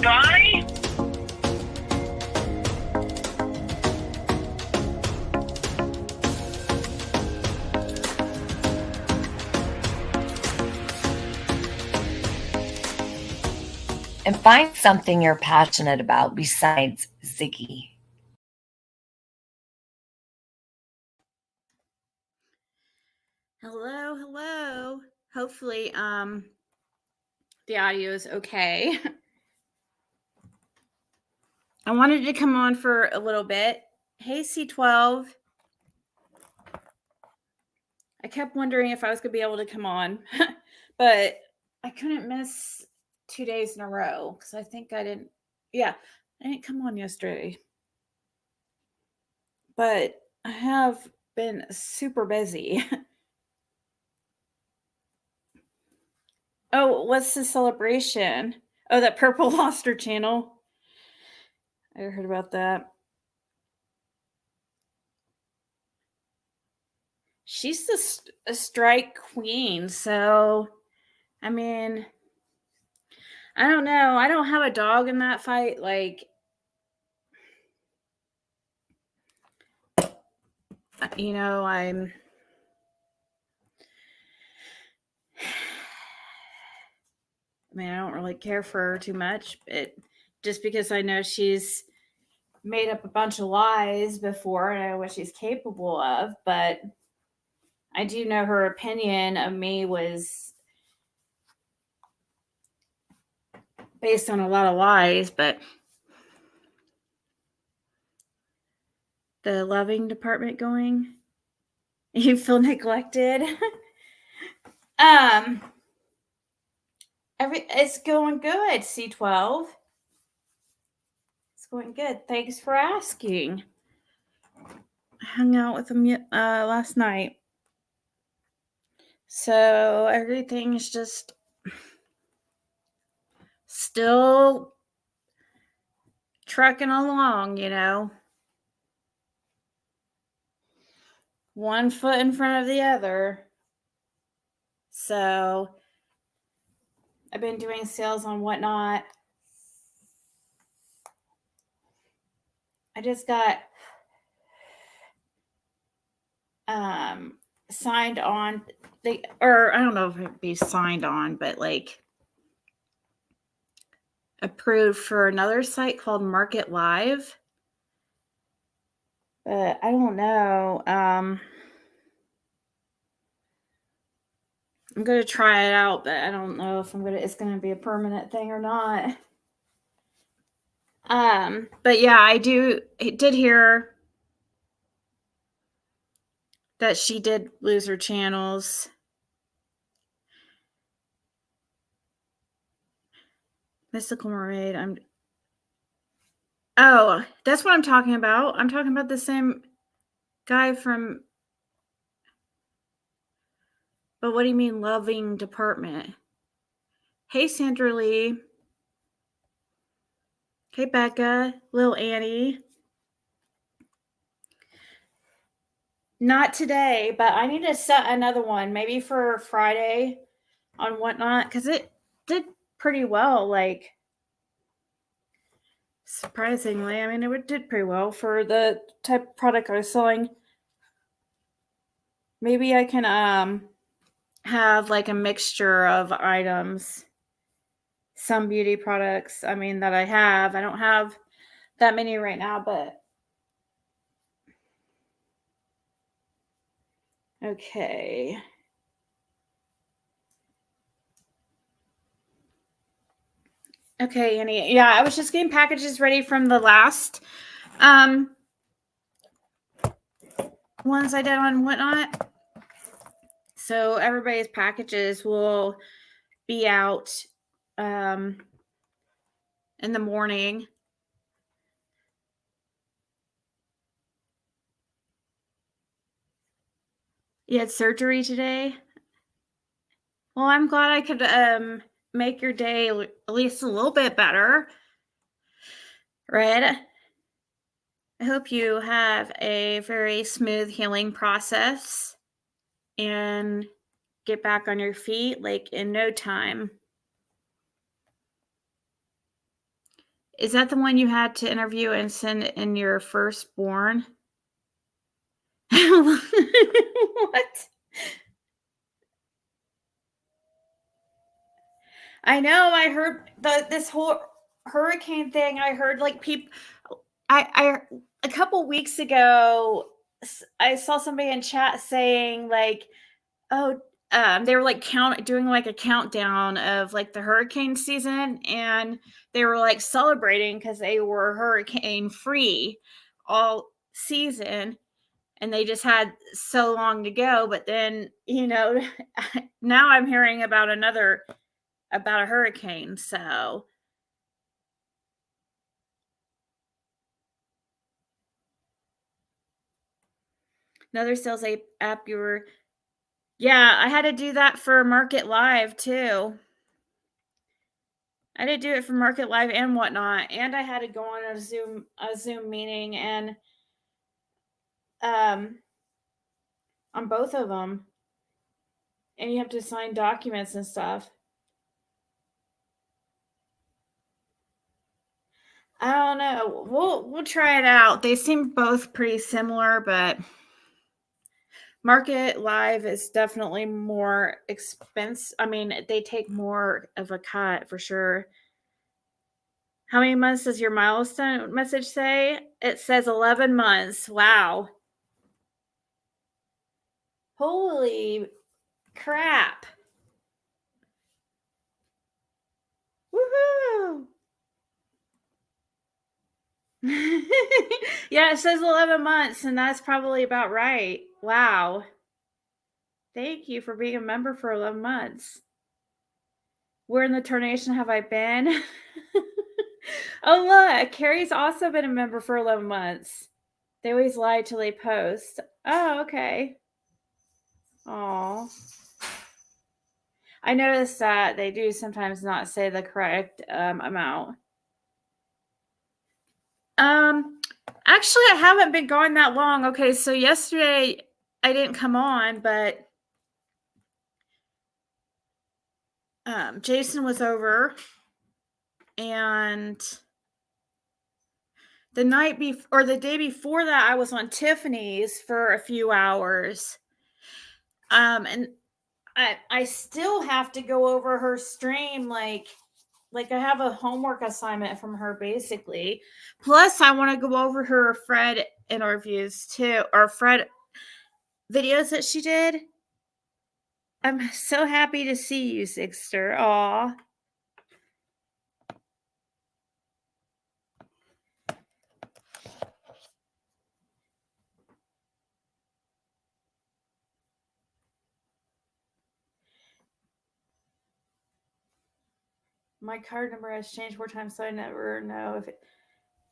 guy? And find something you're passionate about besides Ziggy. Hello. Hopefully, the audio is okay. I wanted to come on for a little bit. Hey, C12. I kept wondering if I was going to be able to come on, but I couldn't miss 2 days in a row because I think I didn't come on yesterday. But I have been super busy. Oh, what's the celebration? Oh, that Purple lost her channel. I heard about that. She's a strike queen, so I mean, I don't know. I don't have a dog in that fight. Like, you know, I don't really care for her too much, but just because I know she's made up a bunch of lies before and I know what she's capable of, but I do know her opinion of me was based on a lot of lies, but the loving department going, you feel neglected. It's going good, C12. It's going good. Thanks for asking. I hung out with him last night. So everything's just still trucking along, you know. One foot in front of the other. So I've been doing sales on Whatnot. I just got signed on. I don't know if it'd be signed on, but like approved for another site called Market Live. But I don't know. I'm going to try it out, but I don't know if it's going to be a permanent thing or not. But yeah, I did hear that she did lose her channels. Mystical Mermaid. Oh, that's what I'm talking about. I'm talking about the same guy from. But what do you mean, loving department? Hey, Sandra Lee. Hey, Becca. Lil Annie. Not today, but I need to set another one, maybe for Friday on Whatnot, because it did pretty well. Like, surprisingly, I mean, it did pretty well for the type of product I was selling. Maybe I can have like a mixture of items. Some beauty products, I mean, that I have. I don't have that many right now, but okay. Okay, Annie. Yeah, I was just getting packages ready from the last ones I did on Whatnot. So everybody's packages will be out in the morning. You had surgery today? Well, I'm glad I could make your day at least a little bit better. Right? I hope you have a very smooth healing process and get back on your feet like in no time. Is that the one you had to interview and send in your firstborn? What? I know, I heard this whole hurricane thing, I heard, like, people. I a couple weeks ago, I saw somebody in chat saying, like, "Oh," they were, like, doing, like, a countdown of, like, the hurricane season, and they were, like, celebrating because they were hurricane-free all season, and they just had so long to go, but then, now I'm hearing about a hurricane, so another sales app you were. Yeah, I had to do that for Market Live too. I had to do it for Market Live and whatnot, and I had to go on a Zoom meeting and um on both of them, and you have to sign documents and stuff. I don't know. We'll try it out. They seem both pretty similar, but Market Live is definitely more expensive. I mean, they take more of a cut for sure. How many months does your milestone message say? It says 11 months. Wow. Holy crap. Woohoo. Yeah, it says 11 months, and that's probably about right. Wow. Thank you for being a member for 11 months. Where in the tarnation have I been? Oh, look, Carrie's also been a member for 11 months. They always lie till they post. Oh, okay. Oh, I noticed that they do sometimes not say the correct amount. Actually, I haven't been gone that long. Okay, so yesterday I didn't come on, but Jason was over, and the night before or the day before that, I was on Tiffany's for a few hours. And I still have to go over her stream, like I have a homework assignment from her basically. Plus, I want to go over her Fred interviews too, or Fred videos that she did. I'm so happy to see you, Sixter. Aw. My card number has changed 4 times, so I never know if it.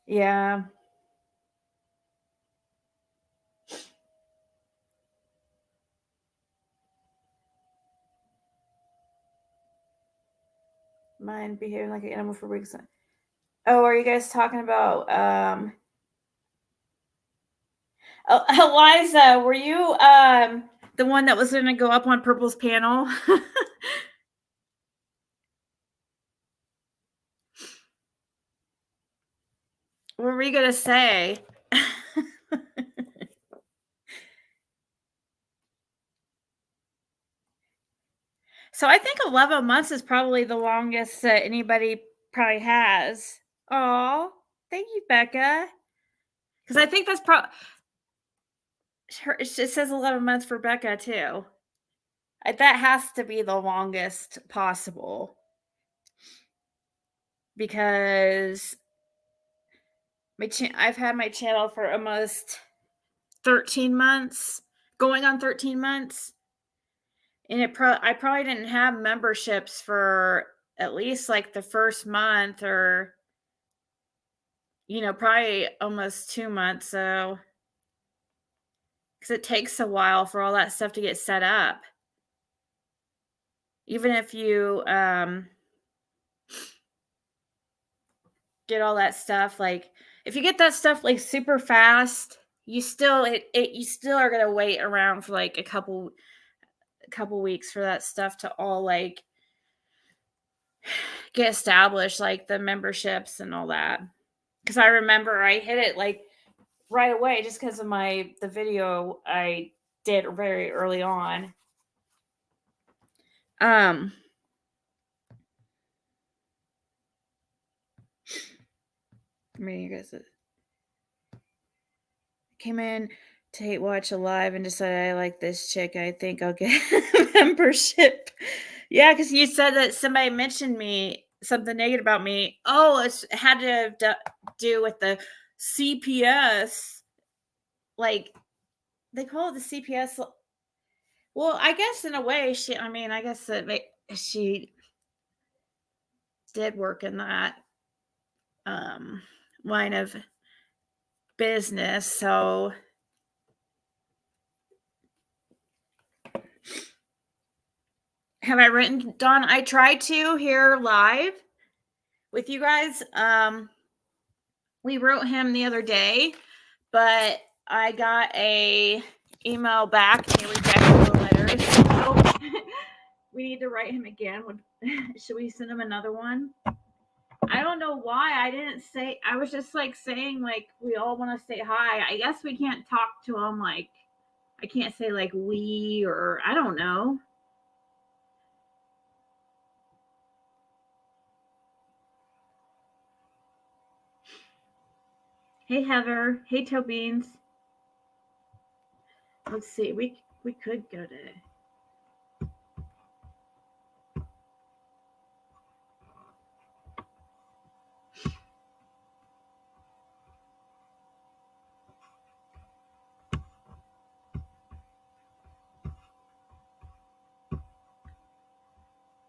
Yeah. Mine behaving like an animal for weeks. Oh, are you guys talking about Eliza, were you the one that was gonna go up on Purple's panel? What were you gonna say? So I think 11 months is probably the longest that anybody probably has. Oh, thank you, Becca. Because I think that's probably it says 11 months for Becca too. That has to be the longest possible because I've had my channel for almost 13 months, going on 13 months. And I probably didn't have memberships for at least like the first month or, probably almost 2 months. So, because it takes a while for all that stuff to get set up. Even if you get all that stuff, like if you get that stuff like super fast, you still are gonna wait around for like a couple weeks for that stuff to all like get established, like the memberships and all that. Because I remember I hit it like right away just because of the video I did very early on. I mean, you guys came in to watch a live and decided I like this chick. I think I'll get a membership. Yeah, because you said that somebody mentioned me, something negative about me. Oh, it had to do with the CPS. Like, they call it the CPS. Well, I guess in a way, I guess that she did work in that line of business. So have I written Don? I tried to here live with you guys. We wrote him the other day, but I got a email back and he rejected the letter. So we need to write him again. Should we send him another one? I don't know why I didn't say. I was just like saying like we all want to say hi. I guess we can't talk to him like I can't say like we or I don't know. Hey Heather. Hey Toe Beans. Let's see. We could go to.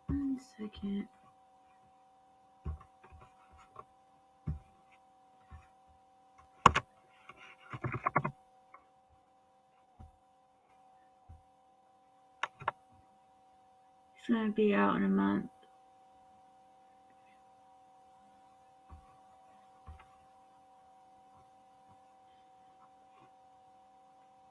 One second. It's gonna be out in a month.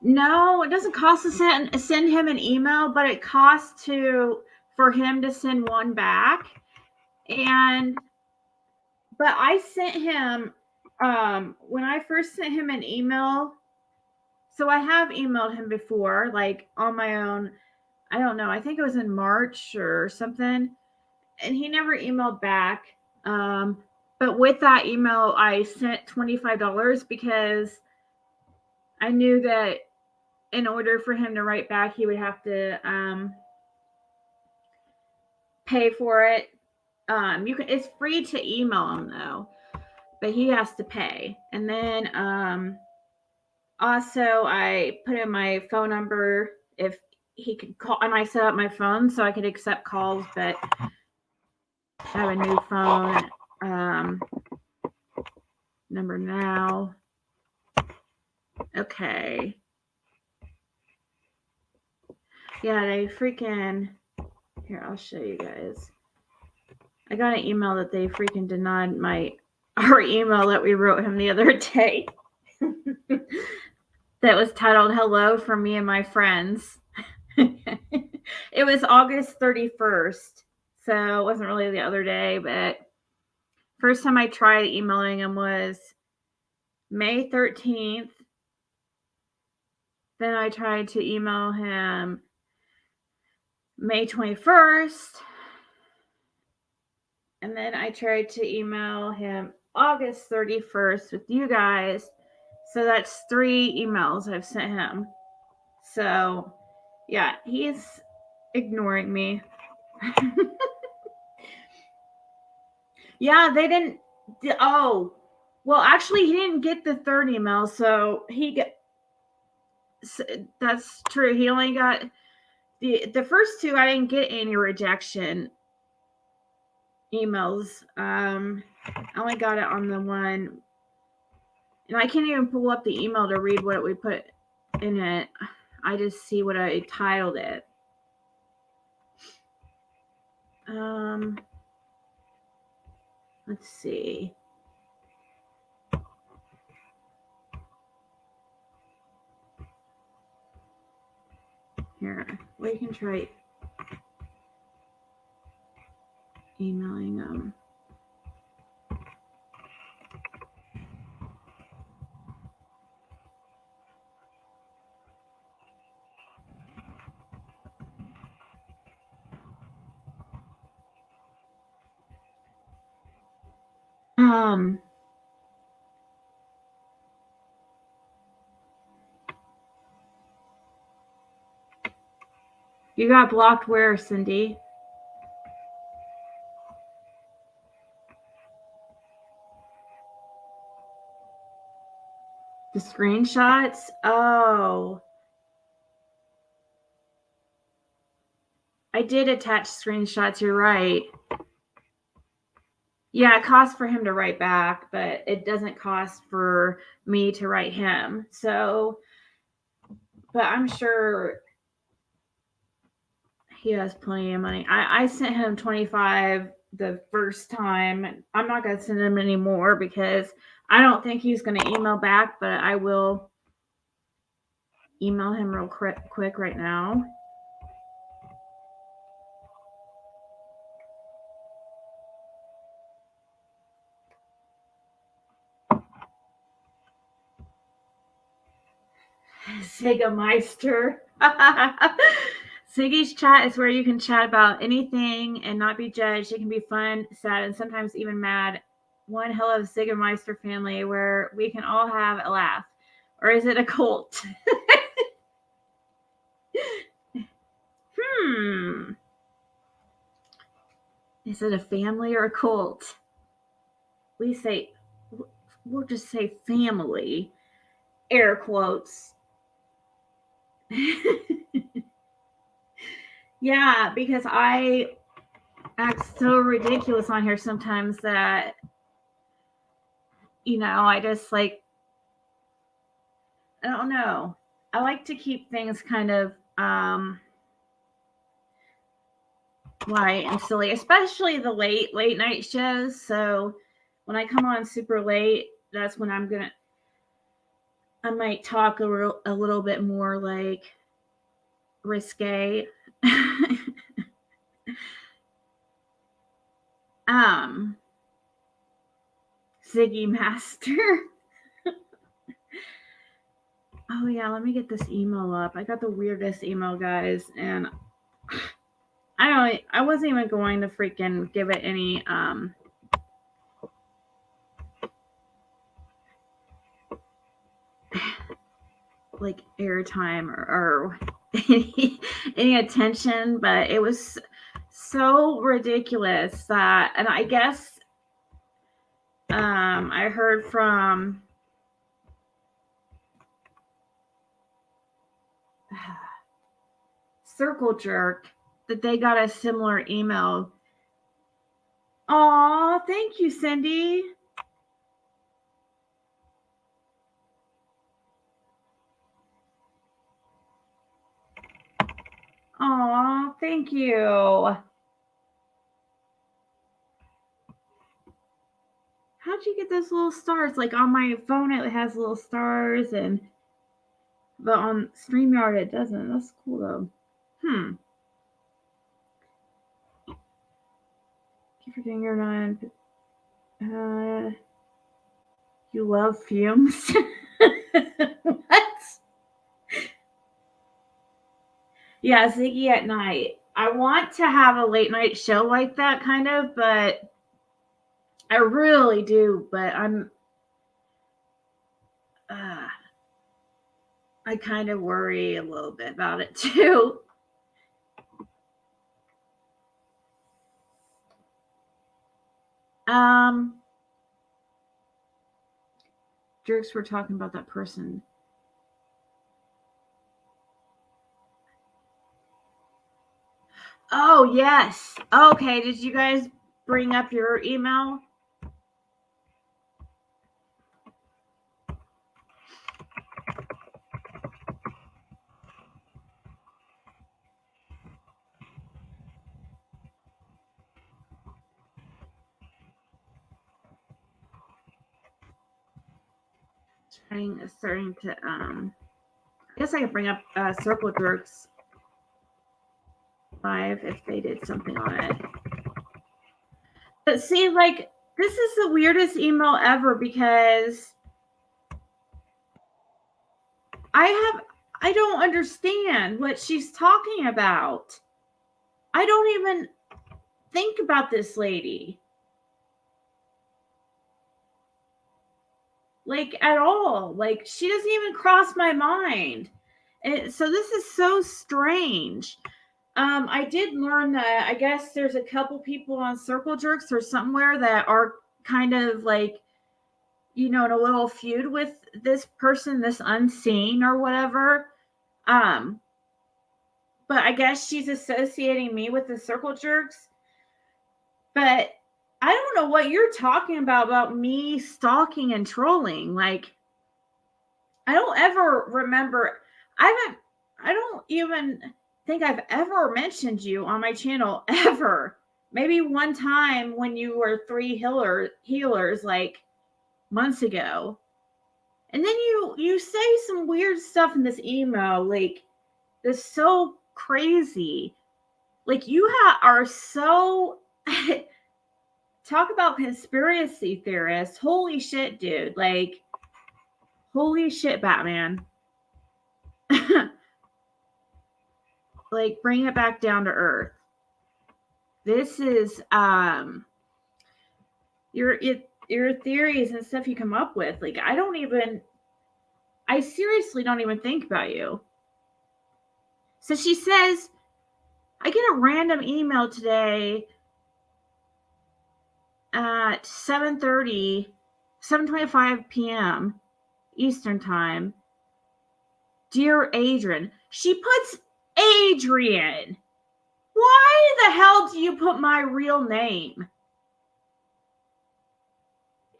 No, it doesn't cost to send him an email, but it costs for him to send one back. But I sent him when I first sent him an email. So I have emailed him before, like on my own. I don't know. I think it was in March or something, and he never emailed back. But with that email, I sent $25 because I knew that in order for him to write back, he would have to pay for it. It's free to email him though, but he has to pay. And then also I put in my phone number if he could call, and I set up my phone so I could accept calls, but I have a new phone number now. Okay. Yeah, they freaking here, I'll show you guys. I got an email that they freaking denied our email that we wrote him the other day. That was titled Hello from Me and My Friends. It was August 31st. So it wasn't really the other day, but first time I tried emailing him was May 13th. Then I tried to email him May 21st. And then I tried to email him August 31st with you guys. So that's 3 emails I've sent him. So, yeah, he's ignoring me. Yeah, they didn't. Oh, well, actually, he didn't get the 3rd email. So that's true. He only got the first 2. I didn't get any rejection emails. I only got it on the one. And I can't even pull up the email to read what we put in it. I just see what I titled it. Let's see. Here, we can try. emailing them. You got blocked where, Cindy? The screenshots? Oh. I did attach screenshots, you're right. Yeah, it costs for him to write back, but it doesn't cost for me to write him. So, but I'm sure he has plenty of money. I sent him 25 the first time. I'm not going to send him any more because I don't think he's going to email back, but I will email him real quick right now. Ziggameister. Ziggy's chat is where you can chat about anything and not be judged. It can be fun, sad, and sometimes even mad. One hell of Ziggameister family where we can all have a laugh. Or is it a cult? Is it a family or a cult? We'll just say family. Air quotes. Yeah, because I act so ridiculous on here sometimes that, I just I don't know. I like to keep things kind of light and silly, especially the late night shows. So when I come on super late, that's when I might talk a little bit more risque. Ziggy Master. Oh yeah, let me get this email up. I got the weirdest email, guys, and I wasn't even going to freaking give it any airtime or any attention, but it was so ridiculous that, and I guess I heard from Circle Jerk that they got a similar email. Aw, thank you, Cindy. Aw, thank you. How'd you get those little stars? Like on my phone, it has little stars, but on StreamYard, it doesn't. That's cool though. Keep forgetting you're not. You love fumes? What? Yeah, Ziggy at night. I want to have a late night show like that, kind of, but I really do. But I kind of worry a little bit about it too. Jerks were talking about that person. Oh, yes. Okay, did you guys bring up your email? Starting to I guess I could bring up Circle Jerks live if they did something on it. See, like, this is the weirdest email ever because I don't understand what she's talking about. I don't even think about this lady. Like, at all. Like, she doesn't even cross my mind. And so this is so strange. I did learn that I guess there's a couple people on Circle Jerks or somewhere that are kind of like, in a little feud with this person, this unseen or whatever. But I guess she's associating me with the Circle Jerks. But I don't know what you're talking about me stalking and trolling. Like, I don't ever remember. I don't even think I've ever mentioned you on my channel ever. Maybe one time when you were 3 healers like months ago. And then you say some weird stuff in this email, like, that's so crazy. Like, you are so talk about conspiracy theorists. Holy shit, dude. Like, holy shit, Batman. Like, bring it back down to earth. This is your theories and stuff you come up with. Like, I seriously don't even think about you. So she says, I get a random email today at 7:25 p.m. Eastern time. Dear Adrian. She puts Adrian. Why the hell do you put my real name?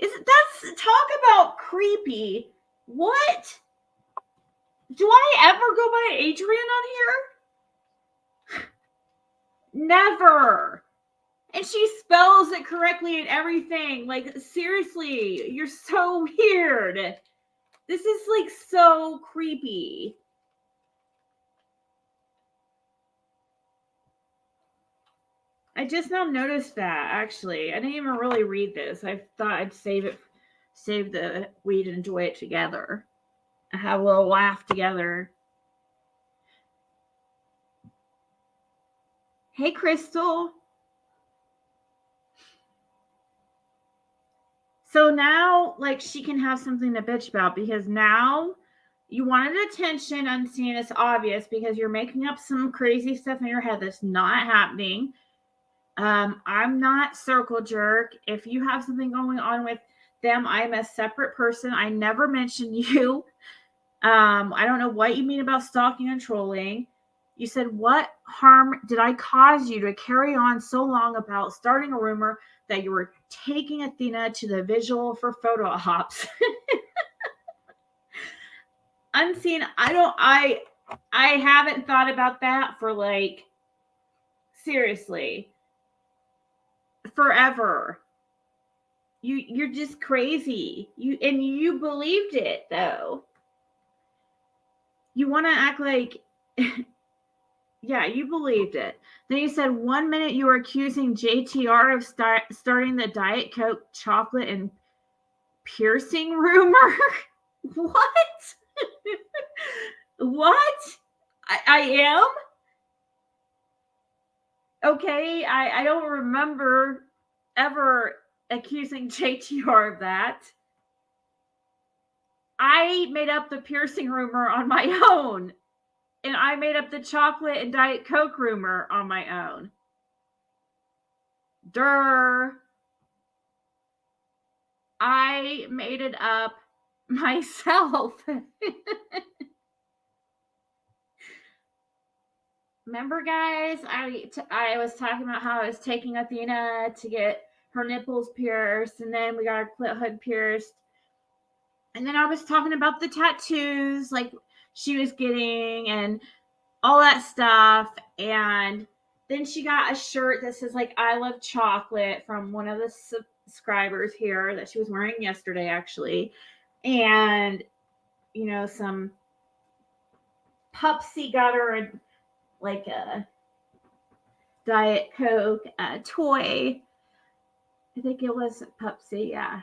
That's talk about creepy. What? Do I ever go by Adrian on here? Never. And she spells it correctly and everything. Like, seriously, you're so weird. This is like so creepy. I just now noticed that, actually. I didn't even really read this. I thought I'd save the we'd enjoy it together. And have a little laugh together. Hey, Crystal. So now, like, she can have something to bitch about because now you wanted attention unseen. It's obvious because you're making up some crazy stuff in your head that's not happening. I'm not Circle Jerk. If you have something going on with them, I'm a separate person. I never mentioned you. I don't know what you mean about stalking and trolling. You said, what harm did I cause you to carry on so long about starting a rumor that you were taking Athena to the visual for photo ops? Unseen, I haven't thought about that for, like, seriously, forever. You're just crazy. You believed it, though. You want to act like yeah, you believed it. Then you said 1 minute you were accusing JTR of starting the Diet Coke chocolate and piercing rumor. What? What? I am? Okay, I don't remember ever accusing JTR of that. I made up the piercing rumor on my own. And I made up the chocolate and Diet Coke rumor on my own. Durr. I made it up myself. Remember, guys, I was talking about how I was taking Athena to get her nipples pierced, and then we got her clit hood pierced. And then I was talking about the tattoos, like, she was getting and all that stuff. And then she got a shirt that says, like, I love chocolate from one of the subscribers here that she was wearing yesterday, actually. And, some Pupsy got her like a Diet Coke toy. I think it was Pupsy, yeah.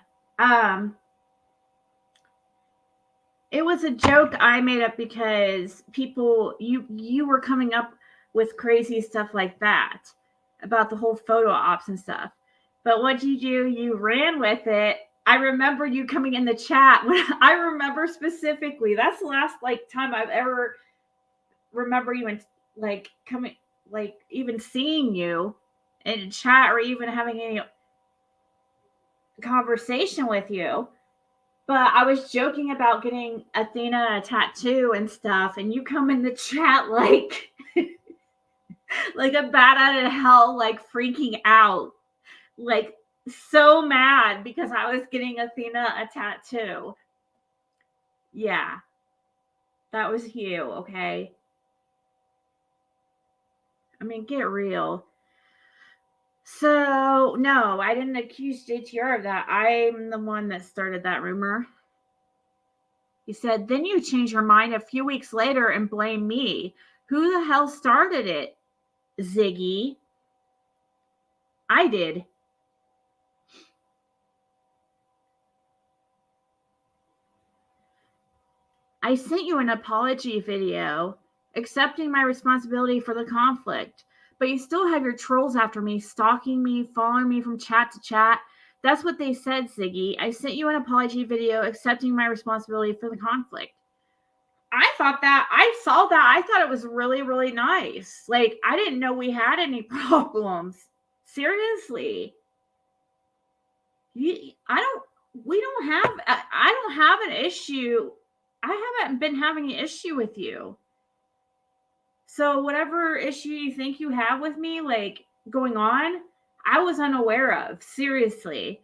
It was a joke I made up because you were coming up with crazy stuff like that about the whole photo ops and stuff. But what you do? You ran with it. I remember you coming in the chat. I remember specifically. That's the last time I've ever remember you coming, even seeing you in chat or even having any conversation with you. But I was joking about getting Athena a tattoo and stuff, and you come in the chat like a bat out of hell, freaking out, so mad because I was getting Athena a tattoo. Yeah, that was you, okay? I mean, get real. So, no, I didn't accuse JTR of that. I'm the one that started that rumor. He said, then you change your mind a few weeks later and blame me. Who the hell started it, Ziggy? I did. I sent you an apology video accepting my responsibility for the conflict, but you still have your trolls after me, stalking me, following me from chat to chat. That's what they said, Ziggy. I sent you an apology video accepting my responsibility for the conflict. I saw that. I thought it was really, really nice. I didn't know we had any problems. Seriously. I don't have an issue. I haven't been having an issue with you. So whatever issue you think you have with me, going on, I was unaware of. Seriously.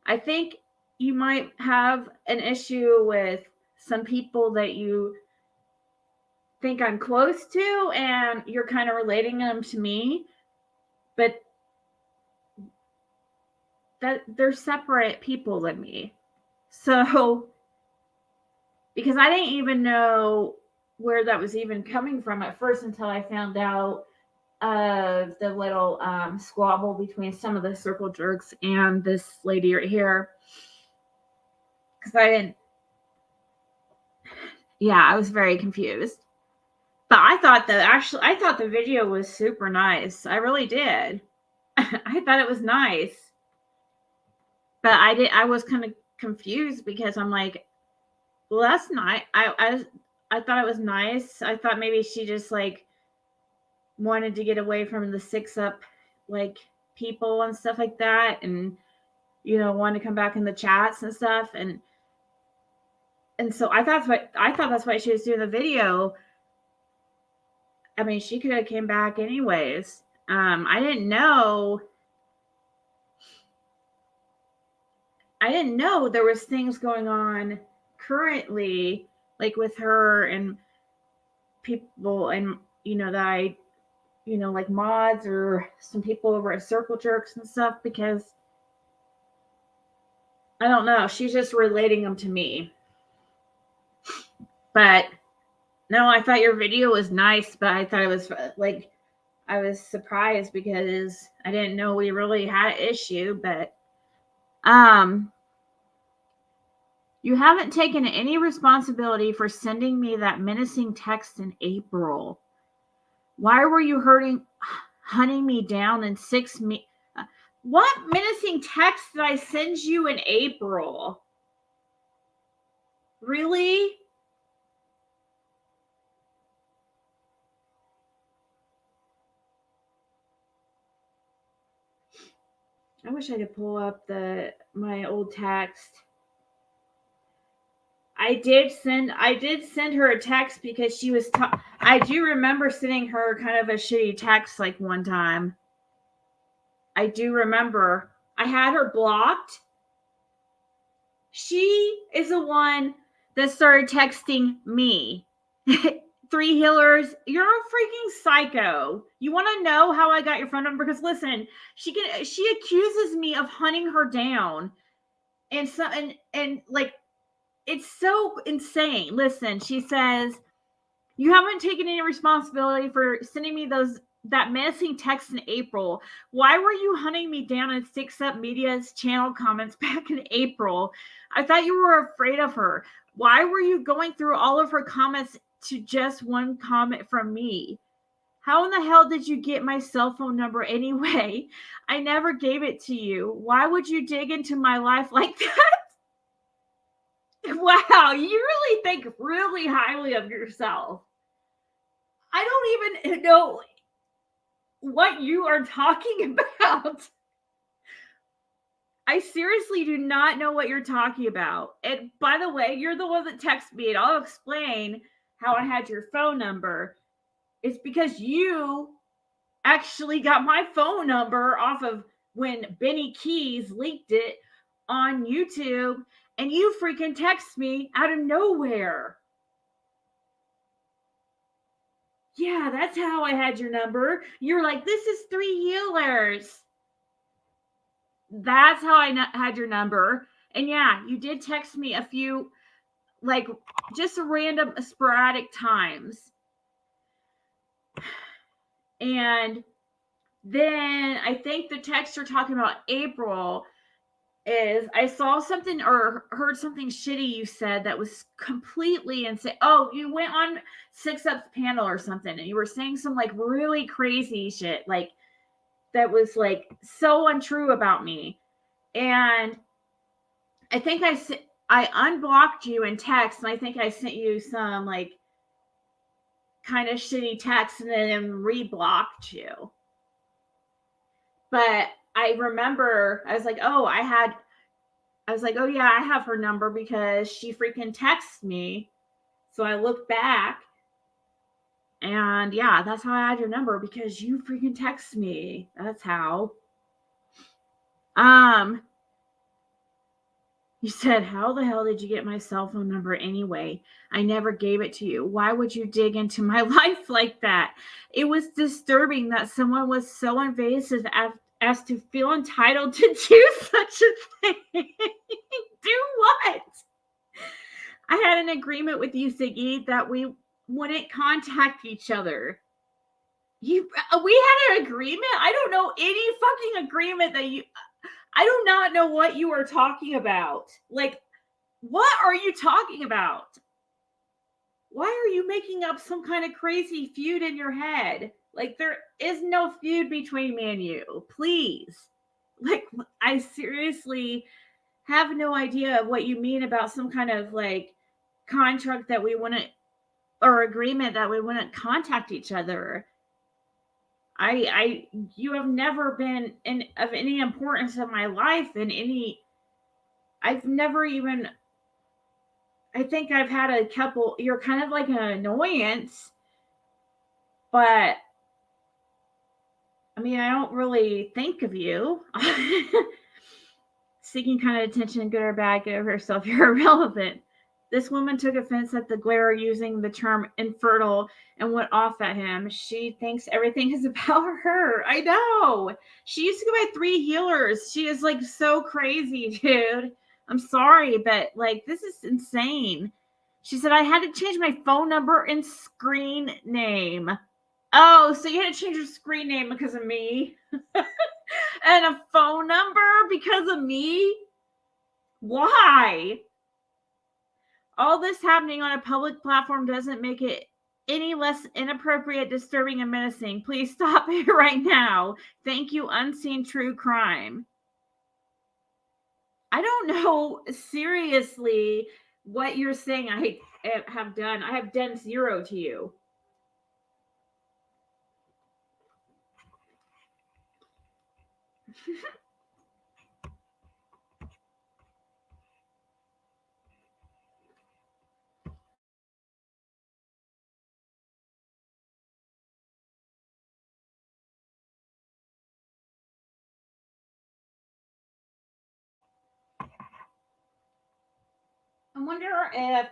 I think you might have an issue with some people that you think I'm close to, and you're kind of relating them to me, but that they're separate people than me. So, because I didn't even know where that was even coming from at first until I found out of the little squabble between some of the circle jerks and this lady right here. Because I was very confused. But I thought the video was super nice. I really did. I thought it was nice. But I was kind of confused because I'm like, well, that's nice. I thought it was nice. I thought maybe she just wanted to get away from the 6up people and stuff like that, and wanted to come back in the chats and stuff, and so I thought that's why she was doing the video. I mean, she could have came back anyways. I didn't know there was things going on currently, with her and people, and that I, mods or some people over at Circle Jerks and stuff, because I don't know, she's just relating them to me. But no, I thought your video was nice, but I thought it was I was surprised because I didn't know we really had an issue. But you haven't taken any responsibility for sending me that menacing text in April. Why were you hunting me down in 6 me? What menacing text did I send you in April? Really? I wish I could pull up my old text. I did send her a text because she was I do remember sending her kind of a shitty text one time. I do remember. I had her blocked. She is the one that started texting me. 3 healers, you're a freaking psycho. You want to know how I got your phone number? Because listen, she accuses me of hunting her down, and it's so insane. Listen, she says, you haven't taken any responsibility for sending me those that menacing text in April. Why were you hunting me down in Six Up Media's channel comments back in April? I thought you were afraid of her. Why were you going through all of her comments to just one comment from me? How in the hell did you get my cell phone number anyway? I never gave it to you. Why would you dig into my life like that? Wow, you really think really highly of yourself. I don't even know what you are talking about. I seriously do not know what you're talking about. And by the way, you're the one that texted me, and I'll explain how I had your phone number. It's because you actually got my phone number off of when Benny Keys leaked it on YouTube, and you freaking text me out of nowhere. Yeah, that's how I had your number. You're like, this is 3 healers. That's how I had your number. And yeah, you did text me a few, like, just random sporadic times. And then I think the text you're talking about, April, is I saw something or heard something shitty you said that was completely insane. Oh, you went on Six Up's panel or something, and you were saying some like really crazy shit, like that was like so untrue about me. And I think I unblocked you in text, and I think I sent you some like kind of shitty text and then reblocked you. But I remember I was like, oh yeah, I have her number because she freaking texts me. So I looked back, and yeah, that's how I had your number, because you freaking text me. That's how. You said, how the hell did you get my cell phone number anyway? I never gave it to you. Why would you dig into my life like that? It was disturbing that someone was so invasive as to feel entitled to do such a thing. Do what? I had an agreement with you, Ziggy, that we wouldn't contact each other. We had an agreement? I don't know any fucking agreement that you... I do not know what you are talking about. Like, what are you talking about? Why are you making up some kind of crazy feud in your head? Like, there is no feud between me and you. Please. Like, I seriously have no idea what you mean about some kind of, like, contract that we wouldn't, or agreement that we wouldn't contact each other. You have never been of any importance in my life in any... I've never even... I think I've had a couple... You're kind of like an annoyance, but I mean, I don't really think of you. Seeking kind of attention, good or bad, get over herself, you're irrelevant. This woman took offense at the glare using the term infertile and went off at him. She thinks everything is about her. I know. She used to go by 3 healers. She is like so crazy, dude. I'm sorry, but like, this is insane. She said, I had to change my phone number and screen name. Oh, so you had to change your screen name because of me? And a phone number because of me? Why? All this happening on a public platform doesn't make it any less inappropriate, disturbing, and menacing. Please stop it right now. Thank you, Unseen True Crime. I don't know seriously what you're saying I have done. I have done 0 to you. I wonder if...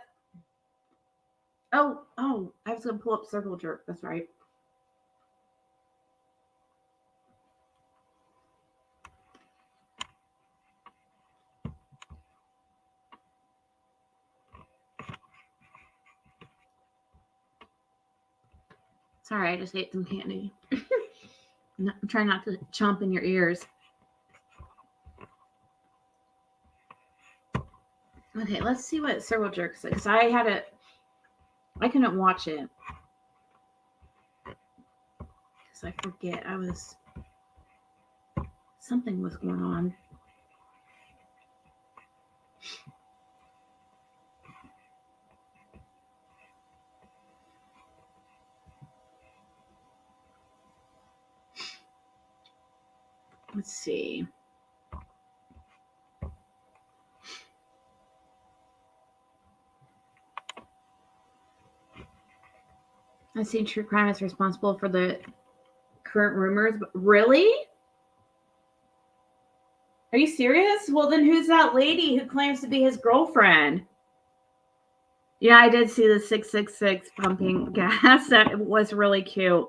Oh, I was going to pull up Circle Jerk. That's right. Sorry, I just ate some candy. No, I'm trying not to chomp in your ears. Okay, let's see what Circle Jerk said. Because I couldn't watch it. Because I forget. Something was going on. Let's see. I see true crime is responsible for the current rumors. But really? Are you serious? Well, then who's that lady who claims to be his girlfriend? Yeah, I did see the 666 pumping gas. That was really cute.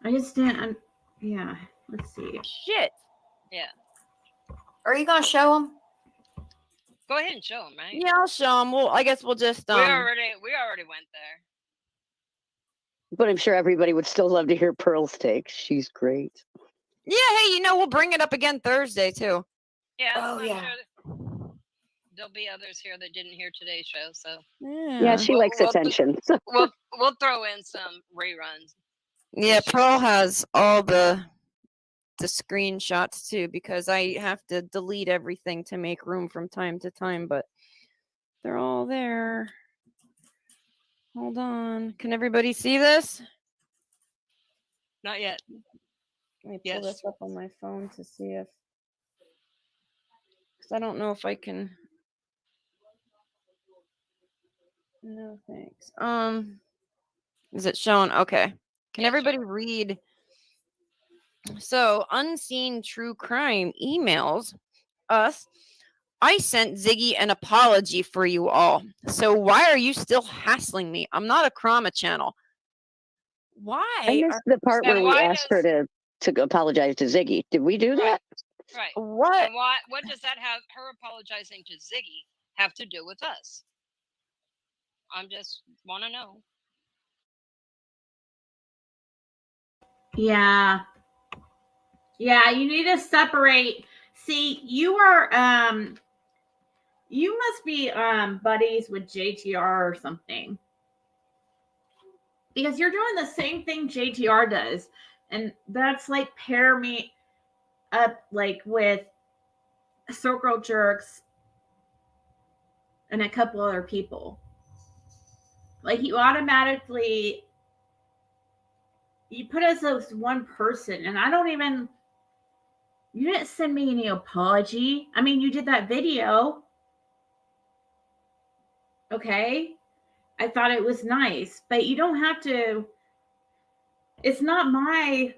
I just didn't. Yeah, let's see. Shit. Yeah. Are you gonna show them? Go ahead and show them, right? Yeah, I'll show them. Well, I guess we'll just We already went there. But I'm sure everybody would still love to hear Pearl's take. She's great. Yeah, hey, we'll bring it up again Thursday too. Yeah. Oh, I'm yeah. Sure there'll be others here that didn't hear today's show, so Yeah, she likes attention. we'll throw in some reruns. Yeah, Pearl has all the screenshots too, because I have to delete everything to make room from time to time, but they're all there. Hold on. Can everybody see this? Not yet. Let me pull Yes. this up on my phone to see if, because I don't know if I can. No thanks. Is it shown? Okay. Can Yes, everybody read? So, Unseen True Crime emails us. I sent Ziggy an apology for you all. So why are you still hassling me? I'm not a Krama channel. Why? I missed the part And where we why asked her to apologize to Ziggy. Did we do that? Right. What? And what does that have, her apologizing to Ziggy, have to do with us? I'm just want to know. Yeah. Yeah, you need to separate. See, you must be buddies with JTR or something. Because you're doing the same thing JTR does. And that's like pair me up like with Circle Jerks and a couple other people. Like you automatically you put us as one person, and I don't even. You didn't send me any apology. I mean, you did that video. Okay. I thought it was nice, but you don't have to. It's not my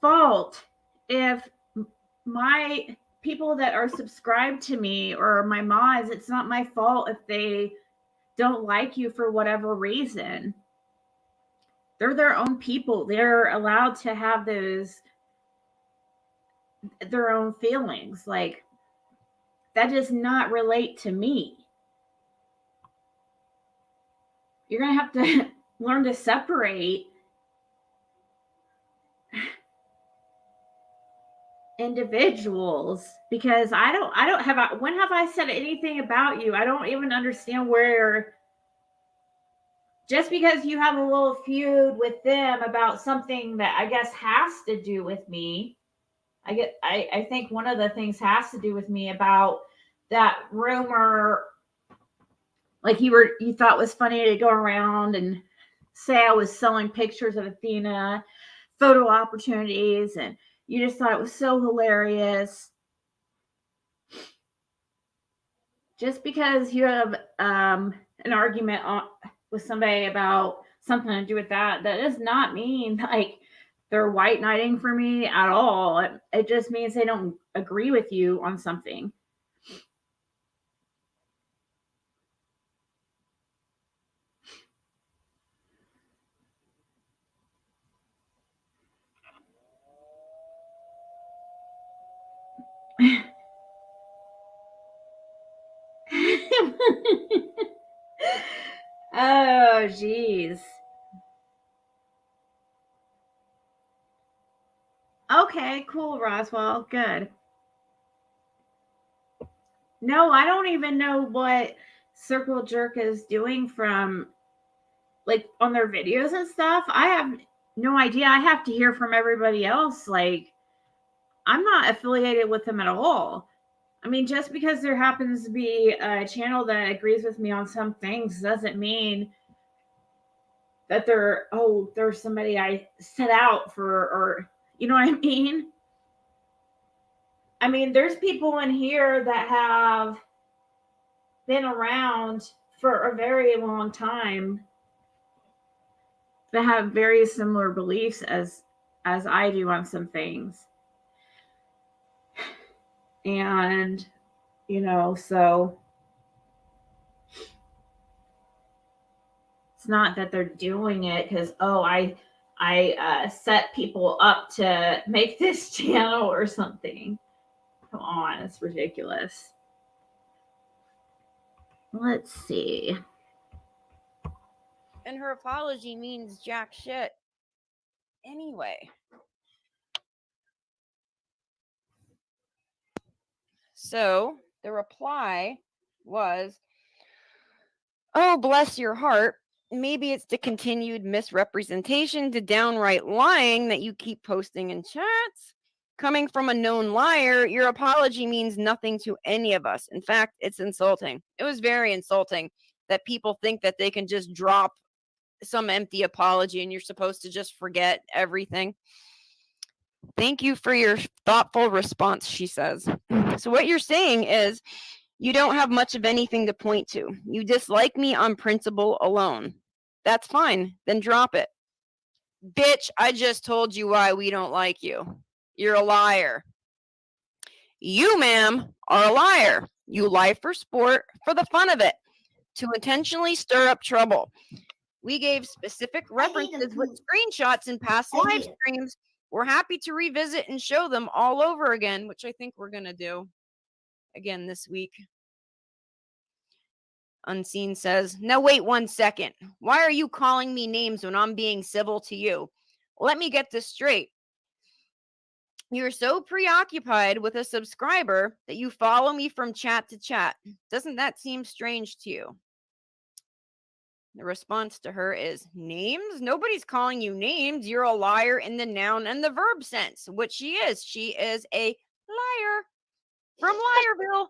fault if my people that are subscribed to me or my mods, it's not my fault if they don't like you for whatever reason. They're their own people. They're allowed to have their own feelings. Like, that does not relate to me. You're going to have to learn to separate individuals, because when have I said anything about you? I don't even understand where, just because you have a little feud with them about something that I guess has to do with me. I think one of the things has to do with me about that rumor. Like you thought was funny to go around and say I was selling pictures of Athena, photo opportunities, and you just thought it was so hilarious. Just because you have an argument with somebody about something to do with that does not mean like they're white knighting for me at all. It just means they don't agree with you on something. Oh, jeez. Okay, cool, Roswell. Good. No, I don't even know what Circle Jerk is doing from like on their videos and stuff. I have no idea. I have to hear from everybody else. Like, I'm not affiliated with them at all. I mean, just because there happens to be a channel that agrees with me on some things doesn't mean that there's somebody I set out for, or you know what I mean? I mean, there's people in here that have been around for a very long time that have very similar beliefs as I do on some things. And so it's not that they're doing it because I set people up to make this channel or something. Come on, it's ridiculous. Let's see. And her apology means jack shit. Anyway. So the reply was, oh, bless your heart. Maybe it's the continued misrepresentation to downright lying that you keep posting in chats. Coming from a known liar, your apology means nothing to any of us. In fact, it's insulting. It was very insulting that people think that they can just drop some empty apology and you're supposed to just forget everything. Thank you for your thoughtful response, she says. So what you're saying is you don't have much of anything to point to. You dislike me on principle alone. That's fine. Then drop it. Bitch, I just told you why we don't like you. You're a liar. You, ma'am, are a liar. You lie for sport, for the fun of it, to intentionally stir up trouble. We gave specific references with screenshots in past live streams. We're happy to revisit and show them all over again, which I think we're going to do again this week. Unseen says, now wait 1 second. Why are you calling me names when I'm being civil to you? Let me get this straight. You're so preoccupied with a subscriber that you follow me from chat to chat. Doesn't that seem strange to you? The response to her is, names? Nobody's calling you names. You're a liar in the noun and the verb sense, which she is. She is a liar from Liarville.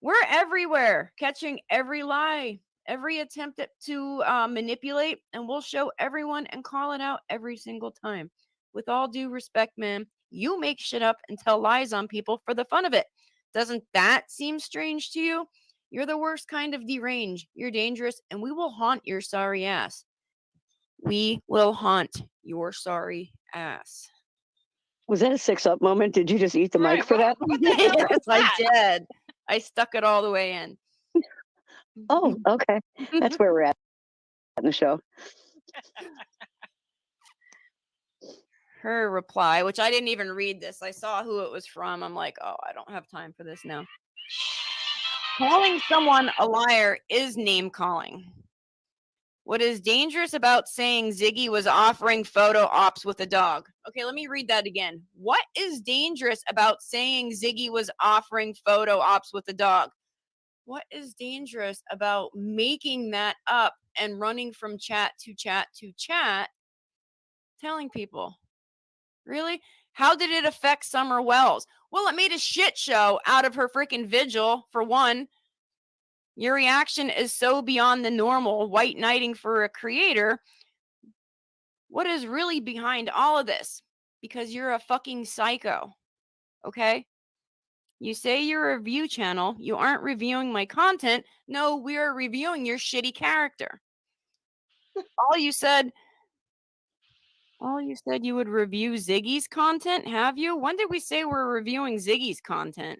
We're everywhere, catching every lie, every attempt to manipulate, and we'll show everyone and call it out every single time. With all due respect, ma'am, you make shit up and tell lies on people for the fun of it. Doesn't that seem strange to you? You're the worst kind of deranged. You're dangerous, and we will haunt your sorry ass. We will haunt your sorry ass. Was that a 6-Up moment? Did you just eat the mic for that? What the hell was Yes, I that? did. I stuck it all the way in. Oh, okay. That's where we're at in the show. Her reply, which I didn't even read this. I saw who it was from. I'm like, oh, I don't have time for this now. Calling someone a liar is name calling. What is dangerous about saying Ziggy was offering photo ops with a dog? Okay, let me read that again. What is dangerous about saying Ziggy was offering photo ops with a dog? What is dangerous about making that up and running from chat to chat to chat, telling people? Really? How did it affect Summer Wells? Well, it made a shit show out of her freaking vigil, for one. Your reaction is so beyond the normal, white knighting for a creator. What is really behind all of this? Because you're a fucking psycho. Okay? You say you're a review channel. You aren't reviewing my content. No, we're reviewing your shitty character. All you said you would review Ziggy's content, have you? When did we say we're reviewing Ziggy's content?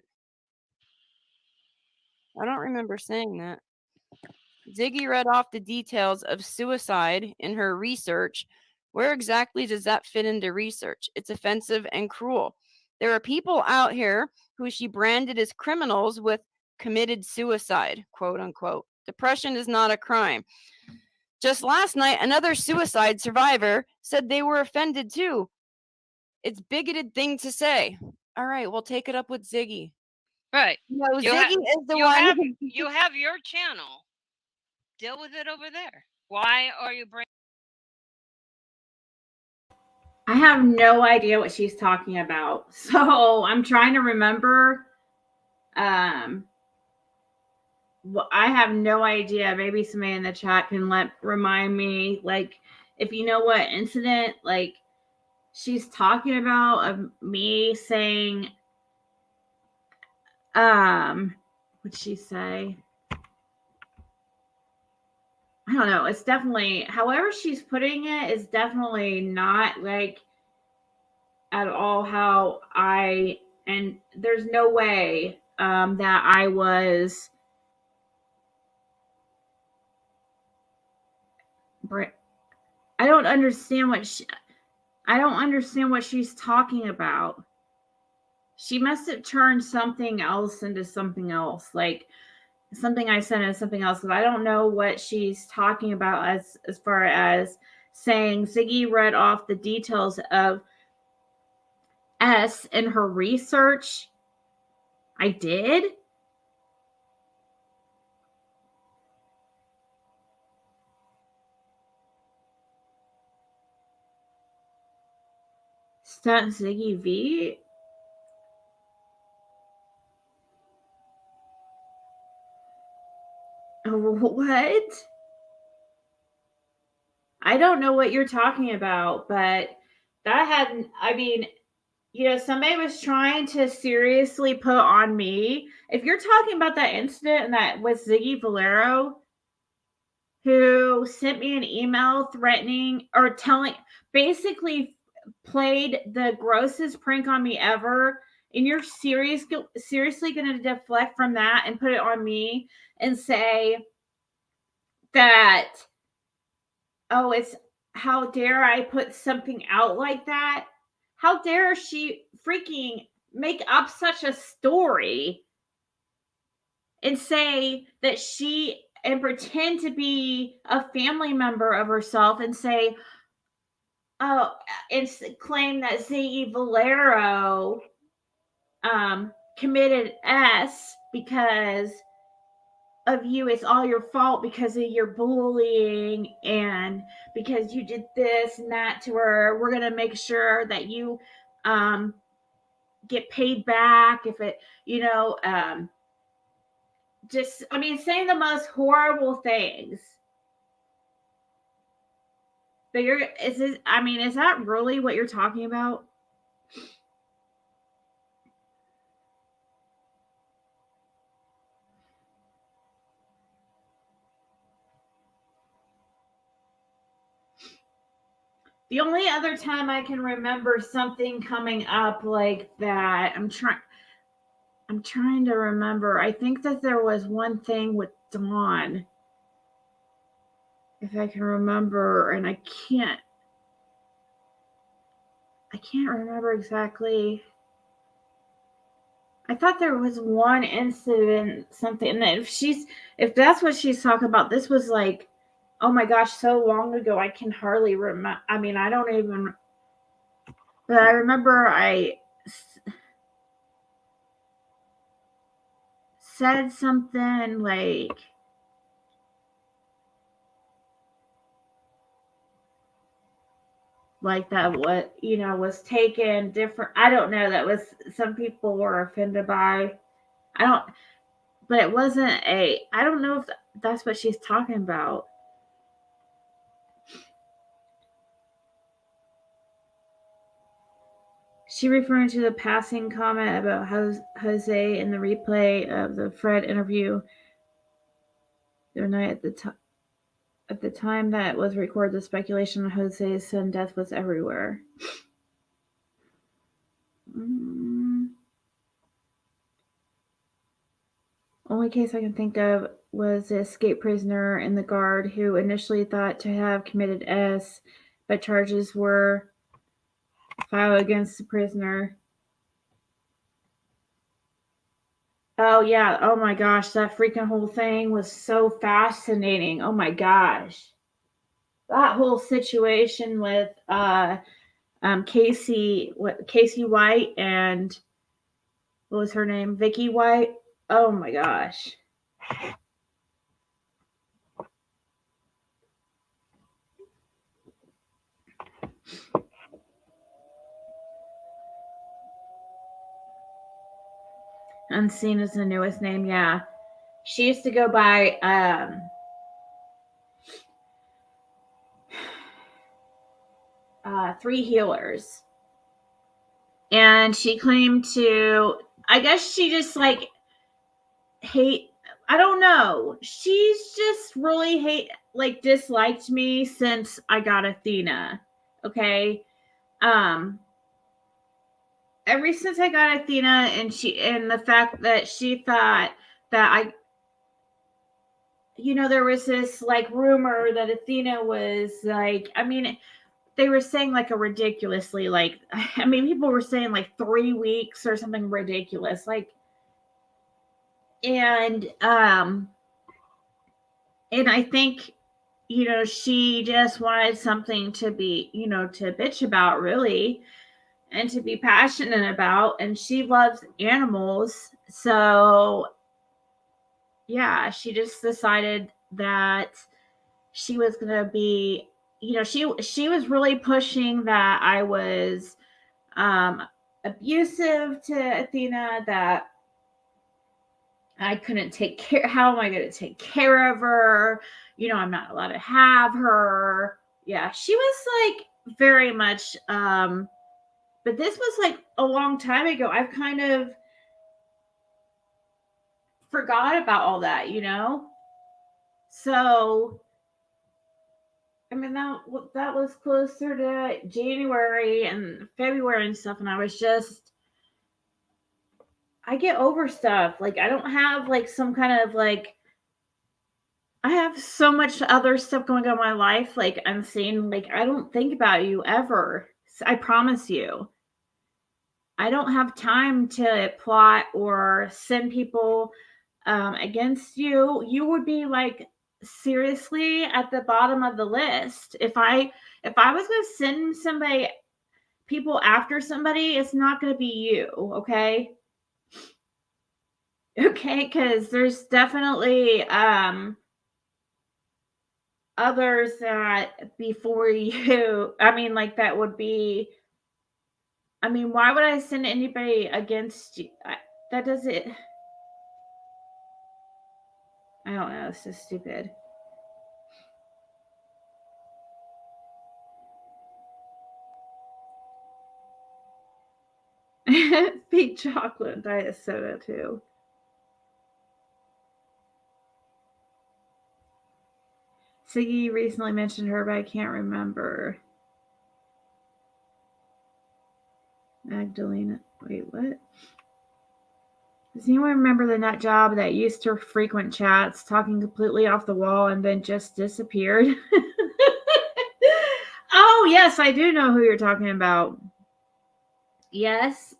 I don't remember saying that. Ziggy read off the details of suicide in her research. Where exactly does that fit into research? It's offensive and cruel. There are people out here who she branded as criminals with committed suicide, quote unquote. Depression is not a crime. Just last night, another suicide survivor said they were offended too. It's bigoted thing to say. All right, we'll take it up with Ziggy. Right. No, You Ziggy ha- is the you one. have you have your channel. Deal with it over there. Why are you bringing? I have no idea what she's talking about. So I'm trying to remember. Well, I have no idea. Maybe somebody in the chat can remind me, like, if you know what incident, like, she's talking about of me saying, what'd she say? I don't know. It's definitely, however she's putting it, is definitely not like at all how and there's no way that I was. I don't understand what she's talking about. She must have turned something else into something else, like something I said into something else, because I don't know what she's talking about as far as saying Ziggy read off the details of S in her research. I did. Stunt Ziggy V. What? I don't know what you're talking about, but that had, I mean, somebody was trying to seriously put on me. If you're talking about that incident and that with Ziggy Valero, who sent me an email threatening or basically played the grossest prank on me ever, and you're seriously going to deflect from that and put it on me and say that, oh, it's, how dare I put something out like that? How dare she freaking make up such a story and say that and pretend to be a family member of herself and say, oh, and claim that Ziggy Valero committed S because of you. It's all your fault because of your bullying and because you did this and that to her. We're going to make sure that you get paid back if it, just, I mean, saying the most horrible things. But is that really what you're talking about? The only other time I can remember something coming up like that, I'm trying to remember. I think that there was one thing with Dawn, if I can remember, and I can't remember exactly. I thought there was one incident, something that if that's what she's talking about, this was like, oh my gosh, so long ago, I can hardly remember. I mean, I don't even, but I remember I said something like that, what, was taken different. I don't know. That was, some people were offended by. But it wasn't I don't know if that's what she's talking about. She referring to the passing comment about Jose in the replay of the Fred interview the night at the time that was recorded. The speculation of Jose's sudden death was everywhere. Only case I can think of was the escaped prisoner and the guard who initially thought to have committed S, but charges were filed against the prisoner. Oh yeah. Oh my gosh, that freaking whole thing was so fascinating. Oh my gosh. That whole situation with Casey White and what was her name? Vicky White. Oh my gosh. Unseen is the newest name, yeah. She used to go by Three Healers. And she claimed to, I guess she just like hate, I don't know. She's just really disliked me since I got Athena. Okay. Ever since I got Athena, and the fact that she thought that there was this like rumor that Athena was like, I mean, they were saying like a ridiculously, like, I mean, people were saying like 3 weeks or something ridiculous. Like, and I think, she just wanted something to be, to bitch about, really, and to be passionate about. And she loves animals. So, yeah, she just decided that she was going to be, she was really pushing that I was abusive to Athena, that I couldn't take care. How am I going to take care of her? I'm not allowed to have her. Yeah, she was like very much, but this was like a long time ago. I've kind of forgot about all that, So, I mean, that was closer to January and February and stuff. And I get over stuff. Like, I don't have like some kind of like, I have so much other stuff going on in my life. Like, I'm saying, like, I don't think about you ever. I promise you. I don't have time to plot or send people against you. You would be like seriously at the bottom of the list. If I was going to send people after somebody, it's not going to be you. Okay. Okay. Cause there's definitely, others that before you, I mean, like that would be, I mean, why would I send anybody against you? That doesn't, I don't know. It's just stupid. Big chocolate and diet soda too. Ziggy recently mentioned her, but I can't remember. Magdalena. Wait, what? Does anyone remember the nut job that used to frequent chats, talking completely off the wall, and then just disappeared? Oh, yes, I do know who you're talking about. Yes.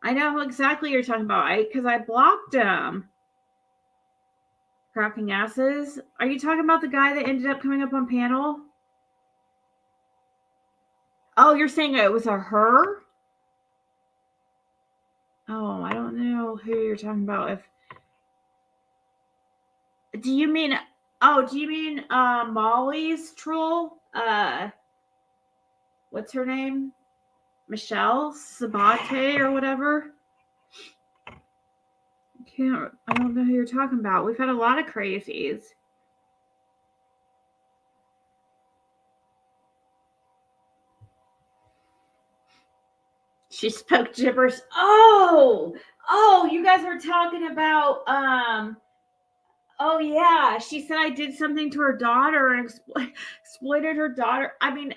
I know who exactly you're talking about. Because I blocked him. Cracking asses. Are you talking about the guy that ended up coming up on panel? Oh, you're saying it was a her? Oh, I don't know who you're talking about. Do you mean Molly's troll? What's her name? Michelle Sabate or whatever? I don't know who you're talking about. We've had a lot of crazies. She spoke gibberish. Oh, you guys are talking about oh yeah, she said I did something to her daughter and exploited her daughter. I mean,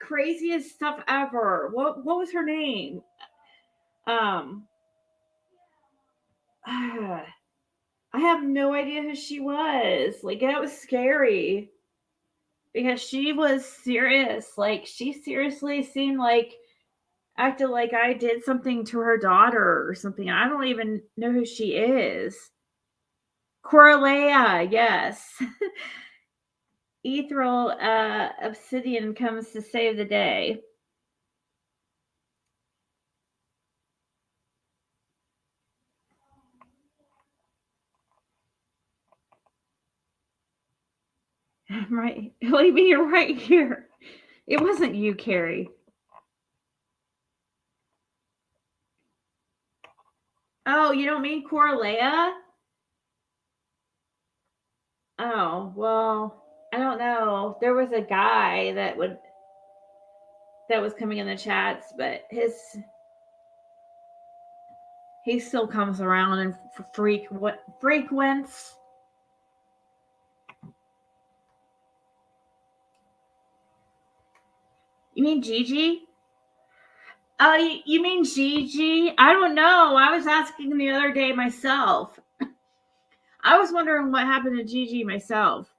craziest stuff ever. What was her name? I have no idea who she was. Like, that was scary because she was serious. Like, she seriously seemed like acted like I did something to her daughter or something. I don't even know who she is. Coralea, yes. Ethereal obsidian comes to save the day. I'm right. Leave you're right here. It wasn't you, Carrie. Oh, you don't mean Coralea? Oh, well, I don't know. There was a guy that was coming in the chats, but he still comes around and frequents. You mean Gigi? Oh, you mean Gigi? I don't know. I was asking the other day myself. I was wondering what happened to Gigi myself.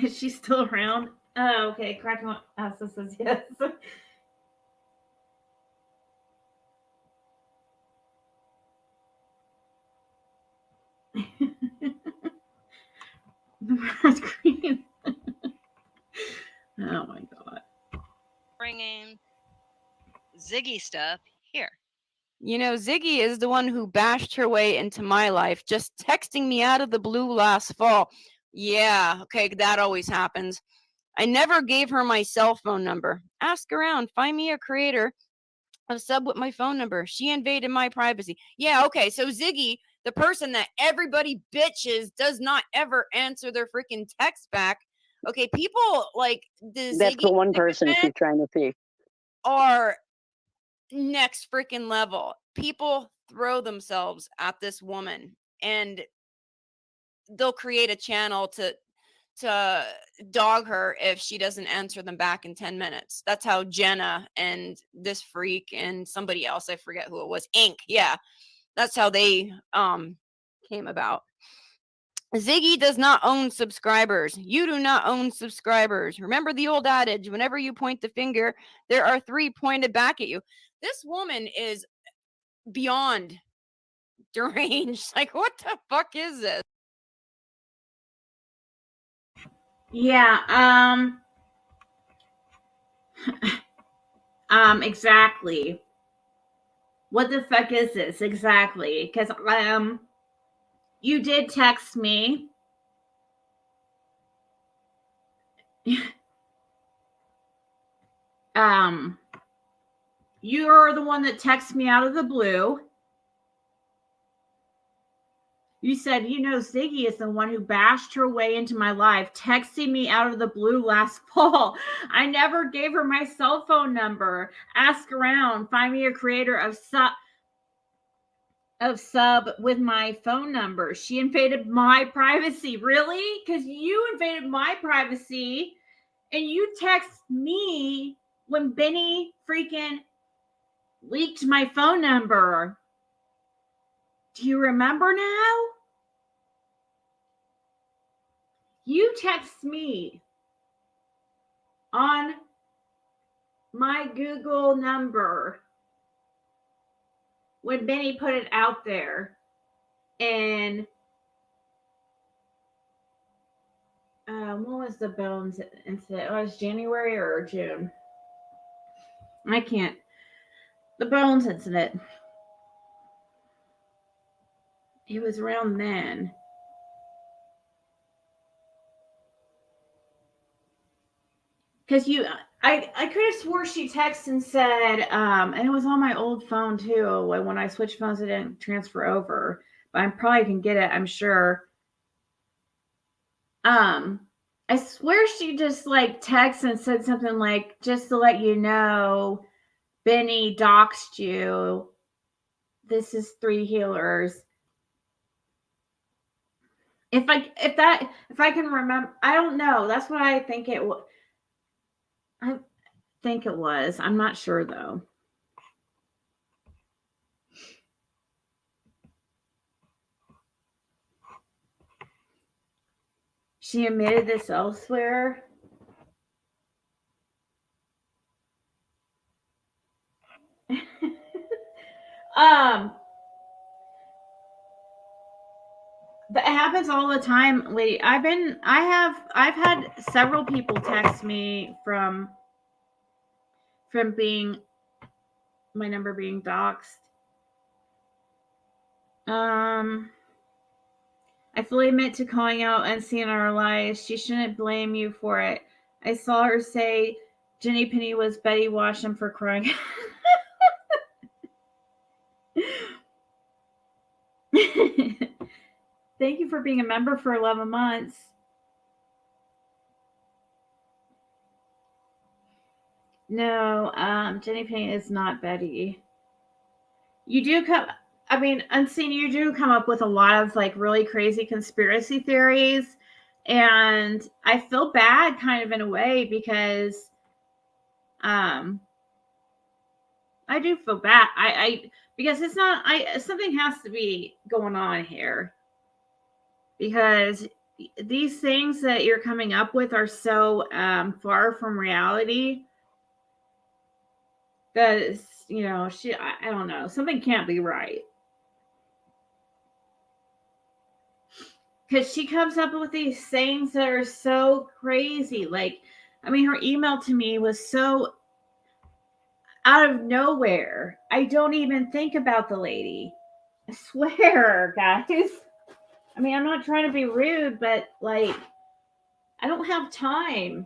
Is she still around? Oh, okay. Crack on. Says yes. The red green. Oh my god. Bringing Ziggy stuff here. You know, Ziggy is the one who bashed her way into my life, just texting me out of the blue last fall. Yeah, okay, that always happens. I never gave her my cell phone number. Ask around, find me a creator of sub with my phone number. She invaded my privacy. Yeah, okay, so Ziggy, the person that everybody bitches, does not ever answer their freaking text back. Okay, people like the That's Ziggy the one person she's trying to see. are next freaking level. People throw themselves at this woman and they'll create a channel to dog her if she doesn't answer them back in 10 minutes. That's how Jenna and this freak and somebody else, I forget who it was, Ink. Yeah. That's how they came about. Ziggy does not own subscribers. You do not own subscribers. Remember the old adage, whenever you point the finger, there are 3 pointed back at you. This woman is beyond deranged. Like, what the fuck is this? Yeah, exactly. What the fuck is this? Exactly. Because, you did text me. You're the one that texted me out of the blue. You said, Ziggy is the one who bashed her way into my life, texting me out of the blue last fall. I never gave her my cell phone number. Ask around. Find me a creator of sub with my phone number. She invaded my privacy. Really? Because you invaded my privacy and you text me when Benny freaking leaked my phone number. Do you remember now? You text me on my Google number when Benny put it out there. And when was the Bones incident? Oh, it was January or June? I can't. The Bones incident. It was around then. Because I could have swore she texted and said, and it was on my old phone too. When I switched phones, it didn't transfer over. But I probably can get it, I'm sure. I swear she just like texted and said something like, just to let you know, Benny doxed you. This is 3 healers. If I can remember, I don't know. That's what I think it was. I think it was. I'm not sure though. She admitted this elsewhere. But it happens all the time, lady. I've had several people text me from being my number being doxxed. I fully admit to calling out and seeing our lies. She shouldn't blame you for it. I saw her say Jenny Penny was Betty Washam for crying. Thank you for being a member for 11 months. No, Jenny Penny is not Betty. You do come, I mean, Unseen, you do come up with a lot of like really crazy conspiracy theories. And I feel bad kind of in a way because I do feel bad. Because it's not, something has to be going on here. Because these things that you're coming up with are so far from reality that it's, I don't know, something can't be right. Because she comes up with these things that are so crazy. Like, I mean, her email to me was so out of nowhere. I don't even think about the lady. I swear, guys. I mean, I'm not trying to be rude, but like, I don't have time.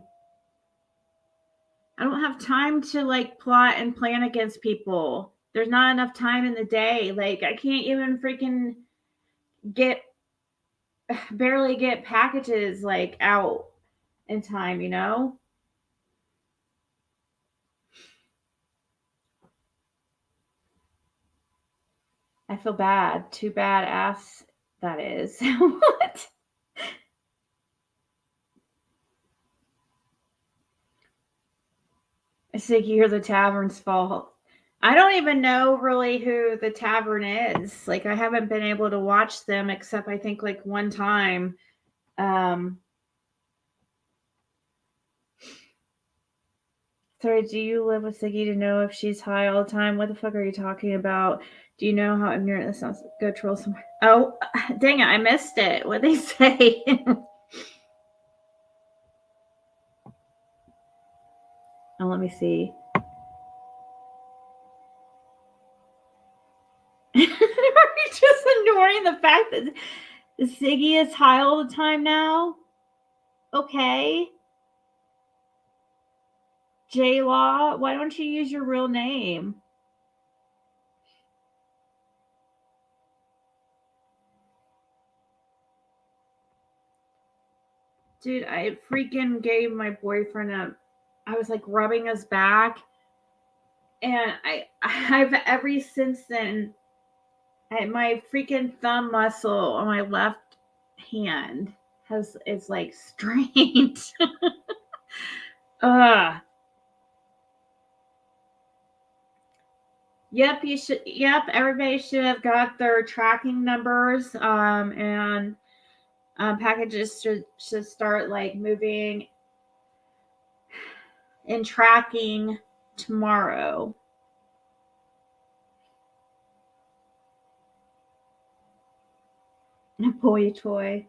I don't have time to like plot and plan against people. There's not enough time in the day. Like, I can't even freaking barely get packages like out in time, I feel bad. Too bad ass that is. What? Ziggy, you're the tavern's fault. I don't even know really who the tavern is. Like, I haven't been able to watch them except I think like one time. Sorry, do you live with Ziggy to know if she's high all the time? What the fuck are you talking about? Do you know how ignorant this sounds? Go troll somewhere. Oh, dang it, I missed it. What'd they say? Oh, let me see. Are you just ignoring the fact that Ziggy is high all the time now? Okay. J-Law, why don't you use your real name? Dude, I freaking gave my boyfriend I was like rubbing his back. And I've ever since then, my freaking thumb muscle on my left hand is like strained. Yep, everybody should have got their tracking numbers. And packages should start like moving and tracking tomorrow. Boy toy.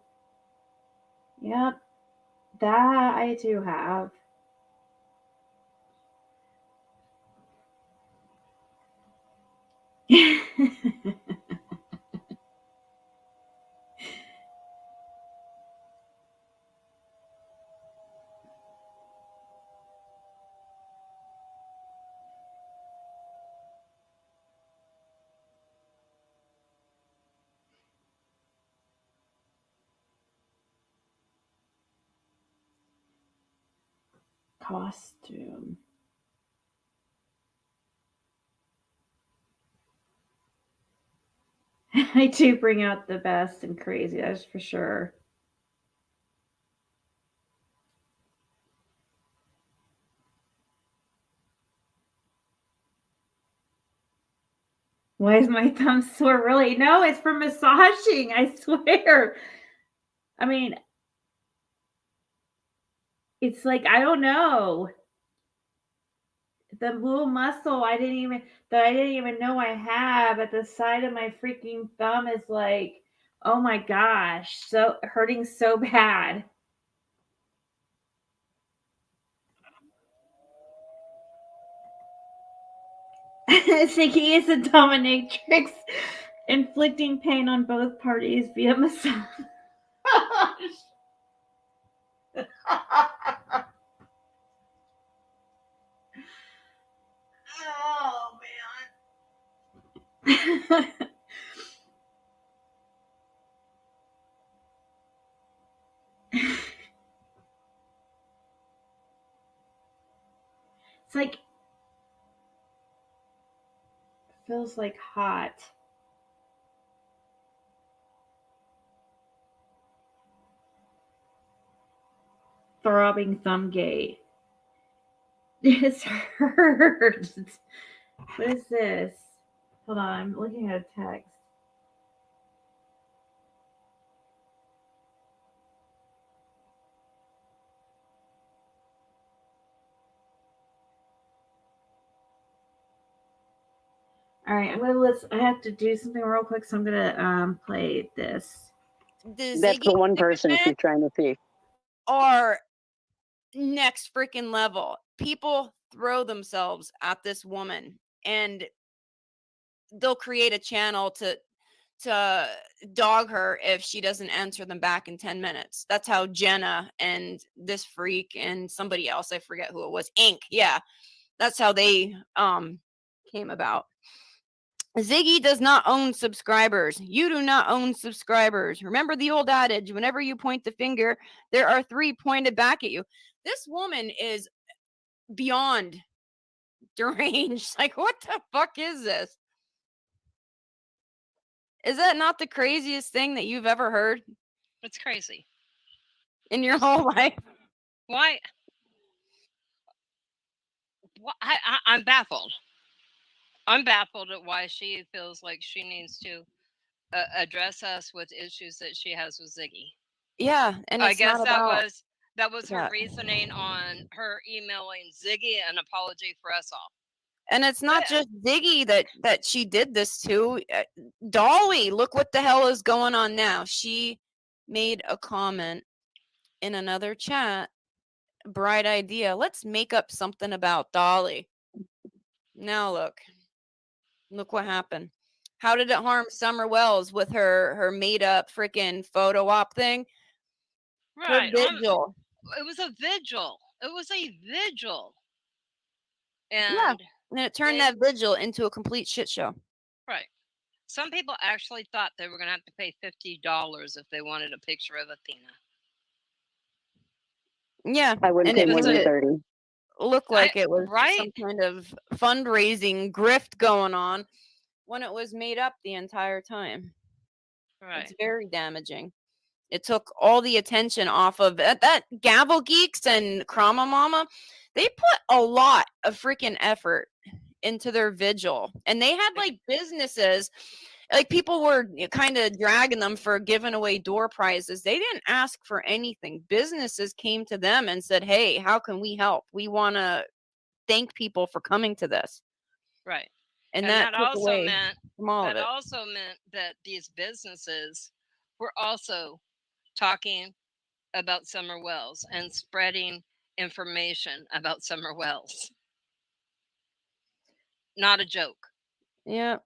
Yep, that I do have. Costume. I do bring out the best and crazy, that's for sure. Why is my thumb sore? Really? No, it's for massaging, I swear. I mean, It's like, I don't know. The little muscle I didn't even know I have at the side of my freaking thumb is like, oh my gosh, so hurting so bad. Ziggy is a dominatrix, inflicting pain on both parties via massage. Oh man. It's like, feels like hot. Throbbing thumb gate. This hurts. What is this? Hold on, I'm looking at a text. All right, I have to do something real quick, so I'm gonna play this. That's the one person she's trying to see. Are next freaking level. People throw themselves at this woman, and they'll create a channel to dog her if she doesn't answer them back in 10 minutes. That's how Jenna and this freak and somebody else, I forget who it was, Ink. Yeah. That's how they came about. Ziggy does not own subscribers. You do not own subscribers. Remember the old adage, whenever you point the finger, there are 3 pointed back at you. This woman is beyond deranged. Like, what the fuck is this? Is that not the craziest thing that you've ever heard It's crazy. in your whole life? Why? I'm baffled. I'm baffled at why she feels like she needs to address us with issues that she has with Ziggy. Yeah, and I it's guess not that about was her that. reasoning on her emailing Ziggy an apology for us all. And it's not just Ziggy that she did this to. Dolly, look what the hell is going on now. She made a comment in another chat. Bright idea. Let's make up something about Dolly. Now look what happened. How did it harm Summer Wells with her made up freaking photo op thing? Right. Her vigil. It was a vigil. It was a vigil. Yeah. And And it turned that vigil into a complete shit show. Right. Some people actually thought they were going to have to pay $50 if they wanted a picture of Athena. Yeah. I wouldn't pay more than 30. Looked like it was some kind of fundraising grift going on when it was made up the entire time. Right. It's very damaging. It took all the attention off of that Gavel Geeks and Krama Mama. They put a lot of freaking effort into their vigil, and they had like businesses, like people were kind of dragging them for giving away door prizes. They didn't ask for anything. Businesses came to them and said, hey, how can we help? We want to thank people for coming to this. Right. And that took also away meant from all of that it. also meant that these businesses were also talking about Summer Wells and spreading information about Summer Wells. Not a joke. Yeah.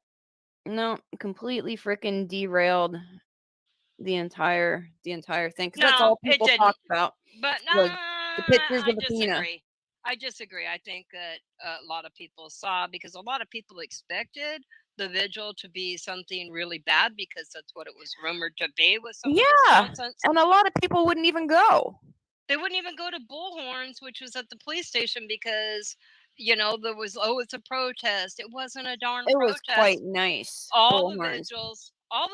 No, completely freaking derailed the entire thing, because that's all people talk about. But was the pictures of Athena. I disagree. I think that a lot of people saw, because a lot of people expected the vigil to be something really bad, because that's what it was rumored to be with some of this nonsense. And a lot of people wouldn't even go. They wouldn't even go to Bullhorns, which was at the police station, because there was it's a protest. It wasn't a darn protest. It was quite nice. All the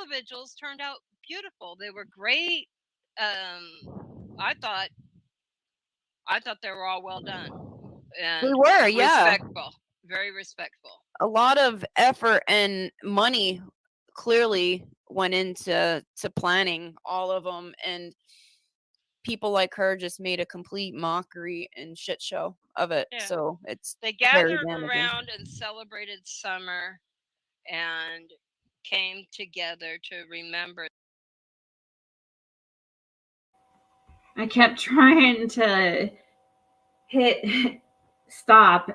vigils turned out beautiful. They were great. I thought they were all well done. And they were, respectful, very respectful. A lot of effort and money clearly went into planning all of them, and people like her just made a complete mockery and shit show of it. Yeah. So it's They very gathered damaging. around and celebrated summer and came together to remember. I kept trying to hit stop.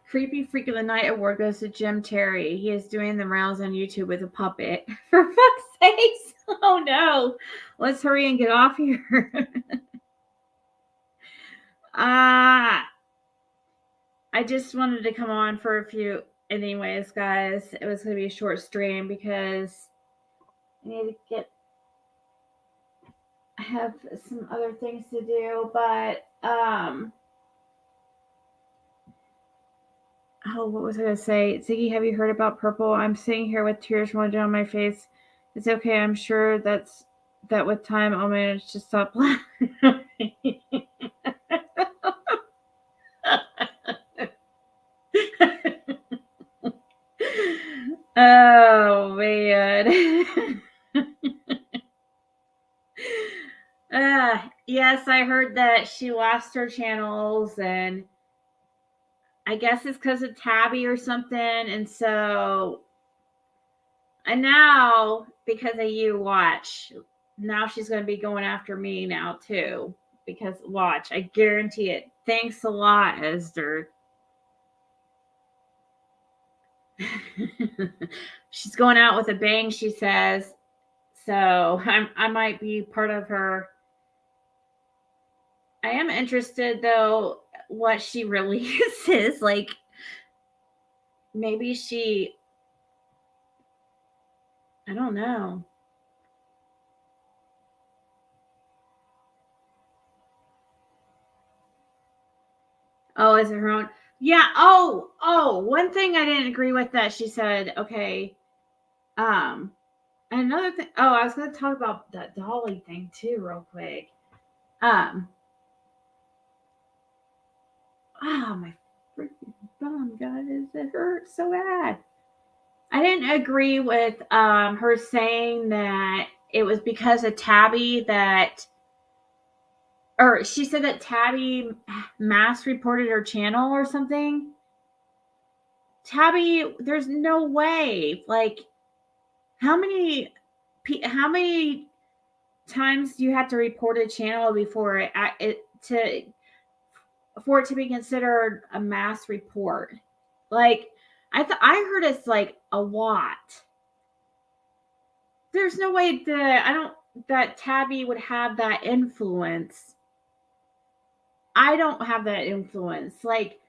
Creepy Freak of the Night award goes to Jim Terry. He is doing the rounds on YouTube with a puppet. For fuck's sakes. Oh no. Let's hurry and get off here. I just wanted to come on for a few anyways, guys. It was going to be a short stream because I need to I have some other things to do, but oh, what was I going to say? Ziggy, have you heard about Purple? I'm sitting here with tears rolling down my face. It's okay. I'm sure that with time I'll manage to stop laughing. Oh, man. Yes, I heard that she lost her channels, and I guess it's because of Tabby or something. And so, and now because of you, watch. Now she's going to be going after me now too. Because watch, I guarantee it. Thanks a lot, Esther. She's going out with a bang, she says. So I might be part of her. I am interested though what she releases. Like maybe she, I don't know. Oh, is it her own? Yeah. Oh, one thing I didn't agree with that she said, okay. Another thing, I was going to talk about that Dolly thing too, real quick. Oh, my freaking bum, guys. It hurts so bad. I didn't agree with her saying that it was because of Tabby or she said that Tabby mass reported her channel or something. Tabby, there's no way. Like, how many times do you have to report a channel before for it to be considered a mass report? Like, I heard it's like a lot. There's no way that Tabby would have that influence. I don't have that influence. Like,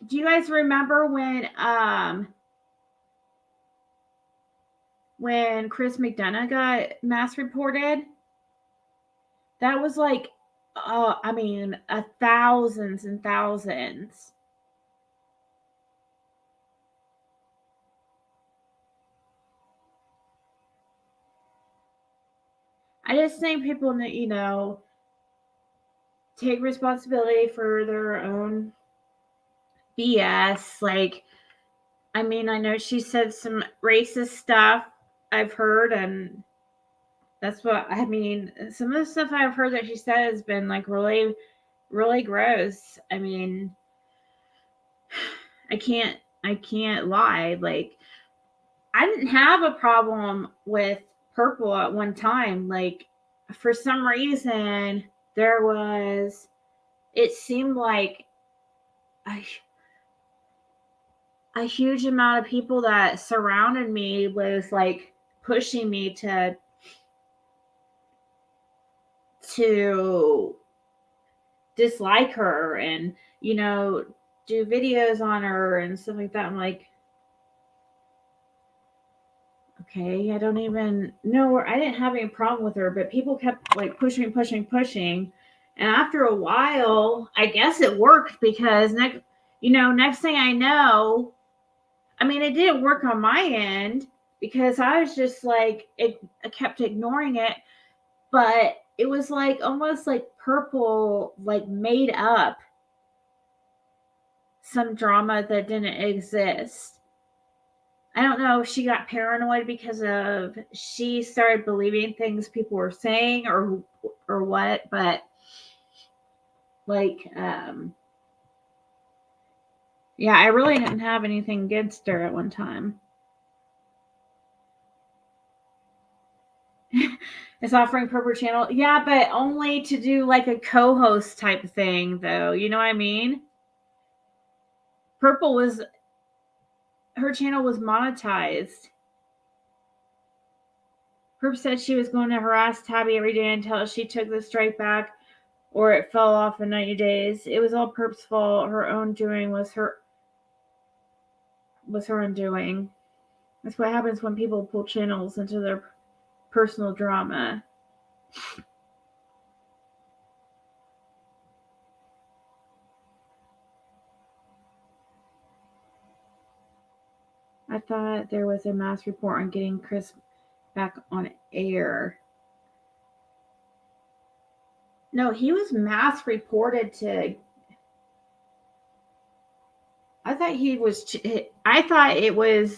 do you guys remember when Chris McDonough got mass reported? That was like, thousands and thousands. I just think people, take responsibility for their own BS. Like, I know she said some racist stuff I've heard, and that's what some of the stuff I've heard that she said has been like really, really gross. I can't lie. Like, I didn't have a problem with Purple at one time. Like, for some reason, it seemed like a huge amount of people that surrounded me was like pushing me to dislike her and, do videos on her and stuff like that. I'm like, okay, I don't even know her. I didn't have any problem with her, but people kept like pushing. And after a while, I guess it worked because next thing I know, it didn't work on my end because I was just like, I kept ignoring it, but it was like almost like Purple like made up some drama that didn't exist. I don't know if she got paranoid because of she started believing things people were saying or what, but like yeah, I really didn't have anything against her at one time. It's offering Purple Channel. Yeah, but only to do like a co-host type of thing though. You know what I mean? Purple was her channel was monetized. Perp said she was going to harass Tabby every day until she took the strike back or it fell off in 90 days. It was all Perp's fault. Her own doing was her undoing. That's what happens when people pull channels into their personal drama. I thought there was a mass report on getting Chris back on air. No, he was mass reported to. I thought it was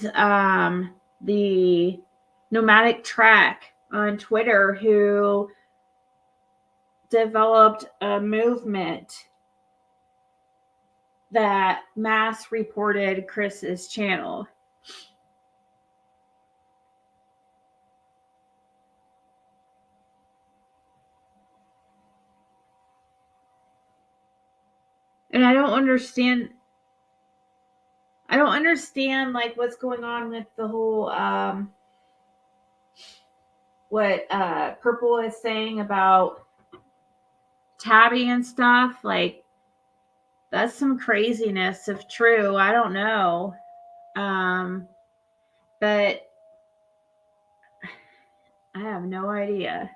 the Nomadic Track on Twitter who developed a movement that mass reported Chris's channel. And I don't understand like what's going on with the whole what Purple is saying about Tabby and stuff. Like that's some craziness if true. I don't know. But I have no idea.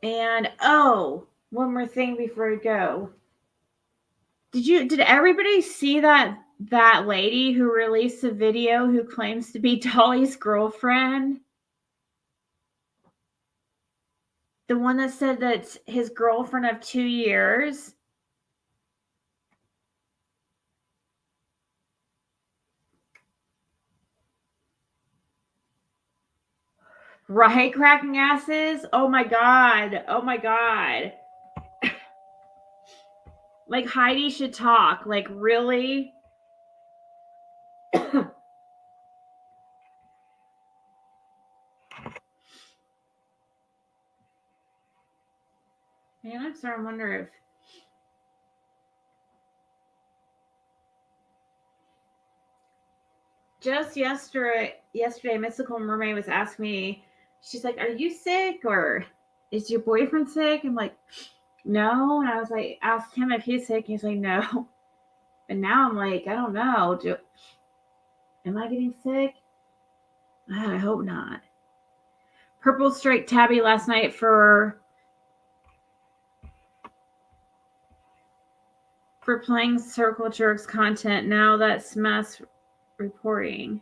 And one more thing before we go. Did everybody see that lady who released a video who claims to be Dolly's girlfriend? The one that said that's his girlfriend of 2 years. Right, cracking asses? Oh my god. Oh my god. Like Heidi should talk. Like really? Man, I'm starting to wonder if just yesterday, Mystical Mermaid was asking me, she's like, "Are you sick or is your boyfriend sick?" I'm like, "No." And I was like, asked him if he's sick. He's like, "No." And now I'm like, I don't know. Am I getting sick? I hope not. Purple striked Tabby last night for playing Circle Jerks content. Now that's mass reporting.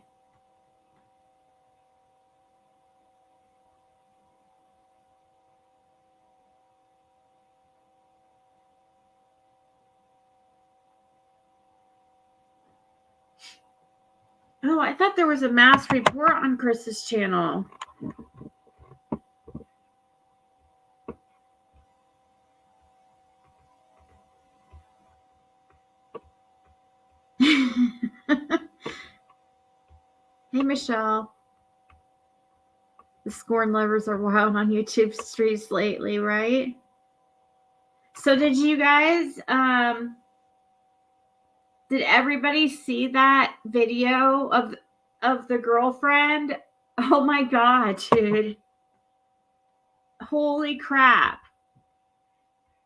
Oh, I thought there was a mass report on Chris's channel. Hey, Michelle. The scorn lovers are wild on YouTube streets lately, right? So did you guys, did everybody see that video of the girlfriend? Oh my god, dude. Holy crap.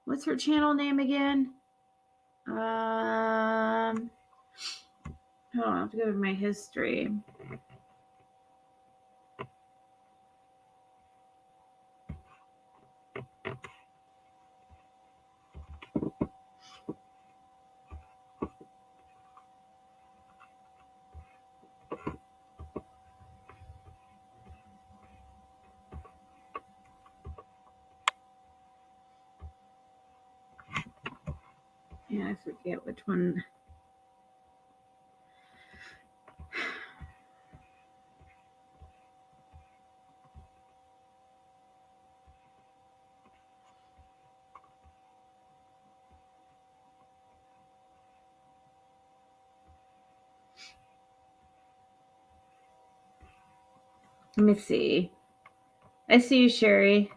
What's her channel name again? Hold on, I have to go to my history. Yeah, I forget which one. Let me see. I see you, Sherry.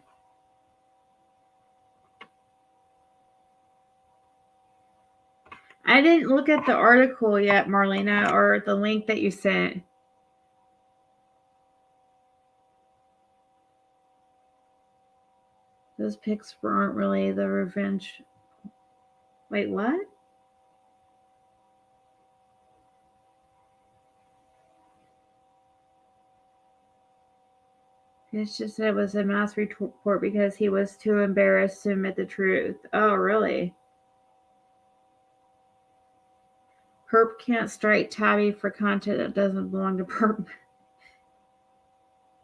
I didn't look at the article yet, Marlena, or the link that you sent. Those pics aren't really the revenge. Wait, what? It's just that it was a mass report because he was too embarrassed to admit the truth. Oh, really? Perp can't strike Tabby for content that doesn't belong to Perp.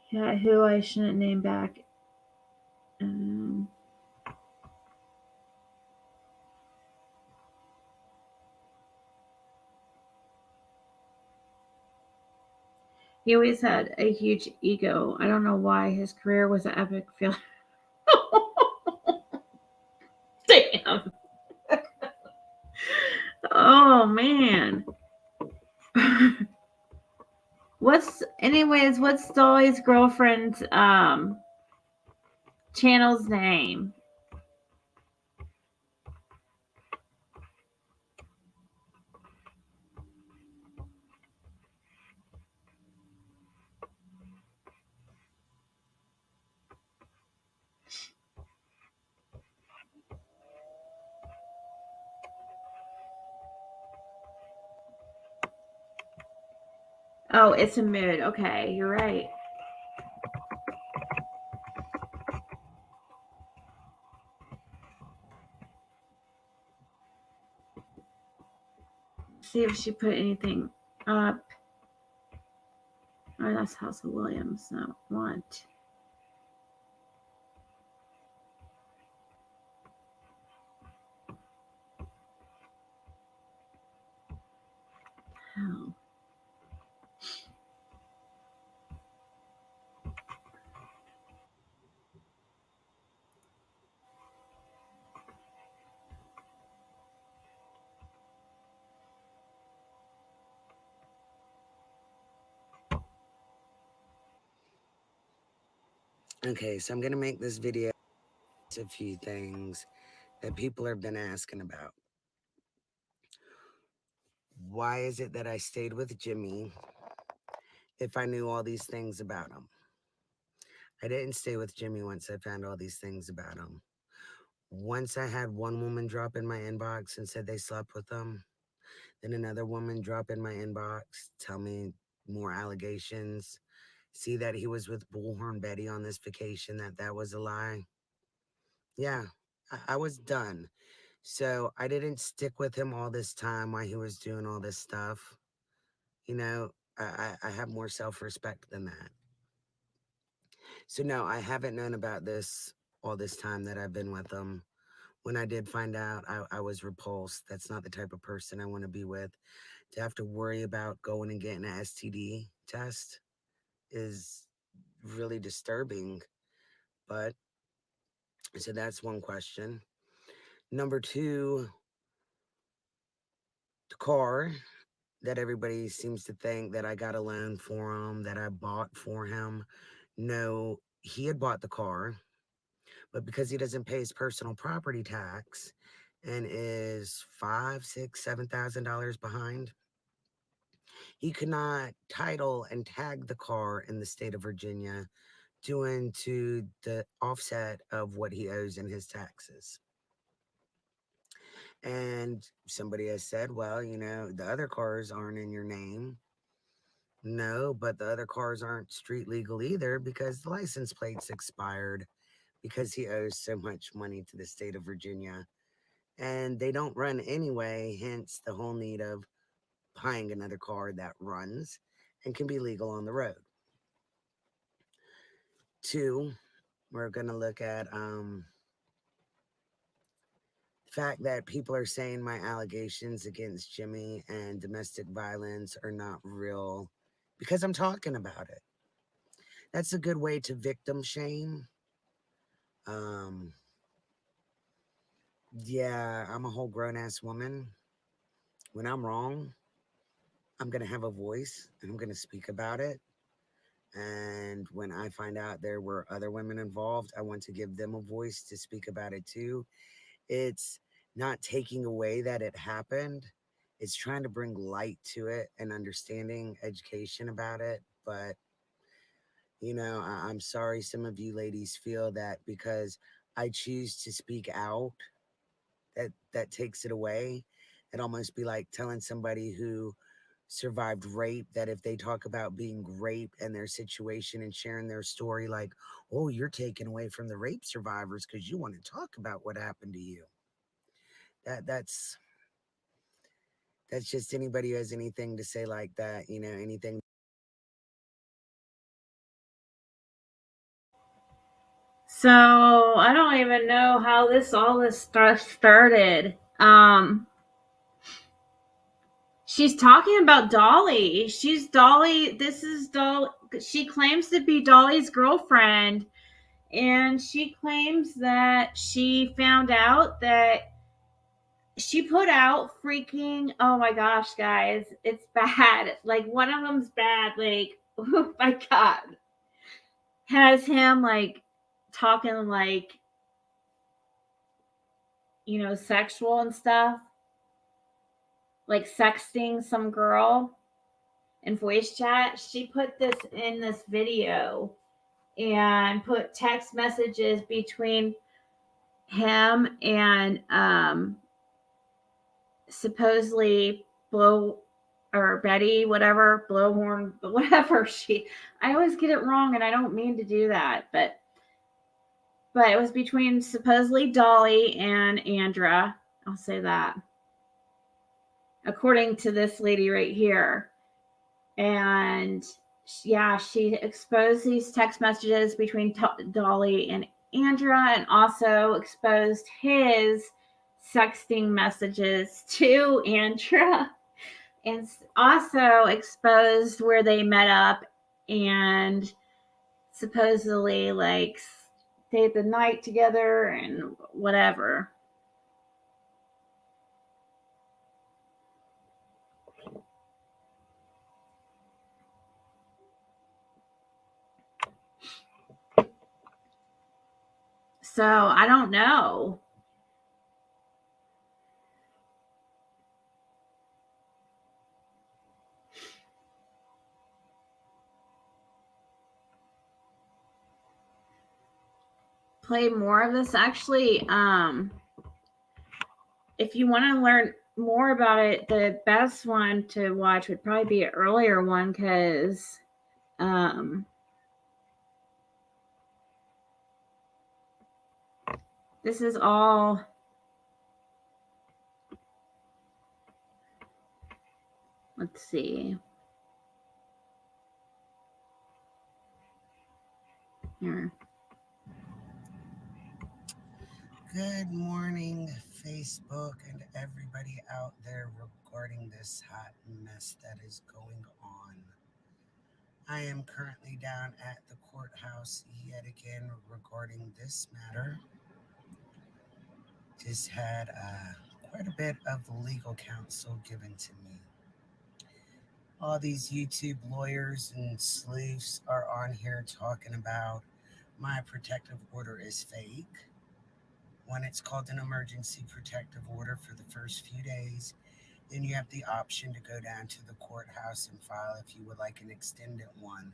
Yeah, who I shouldn't name back. He always had a huge ego. I don't know why. His career was an epic failure. Damn. Oh man. What's Dolly's girlfriend's channel's name? Oh, it's a mood. Okay, you're right. See if she put anything up. Oh, that's House of Williams. No, what? Hell. Okay, so I'm going to make this video a few things that people have been asking about. Why is it that I stayed with Jimmy if I knew all these things about him? I didn't stay with Jimmy once I found all these things about him. Once I had one woman drop in my inbox and said they slept with him, then another woman drop in my inbox, tell me more allegations, see that he was with Bullhorn Betty on this vacation, that was a lie. Yeah, I was done. So I didn't stick with him all this time while he was doing all this stuff. You know, I have more self-respect than that. So no, I haven't known about this all this time that I've been with him. When I did find out, I was repulsed. That's not the type of person I want to be with. To have to worry about going and getting an STD test is really disturbing. But, so that's one question. Number two, the car that everybody seems to think that I got a loan for him, that I bought for him. No, he had bought the car, but because he doesn't pay his personal property tax and is $5,000, $6,000, $7,000 behind, he could not title and tag the car in the state of Virginia due to the offset of what he owes in his taxes. And somebody has said, well, you know, the other cars aren't in your name. No, but the other cars aren't street legal either because the license plate's expired because he owes so much money to the state of Virginia. And they don't run anyway, hence the whole need of buying another car that runs and can be legal on the road. Two, we're going to look at fact that people are saying my allegations against Jimmy and domestic violence are not real because I'm talking about it. That's a good way to victim shame. Yeah, I'm a whole grown ass woman. When I'm wrong, I'm going to have a voice and I'm going to speak about it. And when I find out there were other women involved, I want to give them a voice to speak about it too. It's not taking away that it happened. It's trying to bring light to it and understanding, education about it. But, I'm sorry some of you ladies feel that because I choose to speak out, that takes it away. It almost be like telling somebody who survived rape that if they talk about being raped and their situation and sharing their story, like, oh, you're taken away from the rape survivors because you want to talk about what happened to you. That's just anybody who has anything to say like that, anything. So I don't even know how all this stuff started. She's talking about Dolly. She's Dolly. This is Dolly. She claims to be Dolly's girlfriend, and she claims that she found out that she put out freaking, oh my gosh, guys, it's bad. Like, one of them's bad. Like, oh my God. Has him, like, talking, like, sexual and stuff. Like, sexting some girl in voice chat. She put this in this video and put text messages between him and supposedly Blow or Betty, whatever, Blowhorn, whatever I always get it wrong and I don't mean to do that, but it was between supposedly Dolly and Andra. I'll say that. According to this lady right here. And yeah, she exposed these text messages between Dolly and Andra and also exposed his sexting messages to Andra and also exposed where they met up and supposedly like stayed the night together and whatever. So I don't know. Play more of this. Actually, if you want to learn more about it, the best one to watch would probably be an earlier one because this is all let's see here. Good morning, Facebook and everybody out there regarding this hot mess that is going on. I am currently down at the courthouse yet again regarding this matter. Just had quite a bit of legal counsel given to me. All these YouTube lawyers and sleuths are on here talking about my protective order is fake. When it's called an emergency protective order for the first few days, then you have the option to go down to the courthouse and file if you would like an extended one.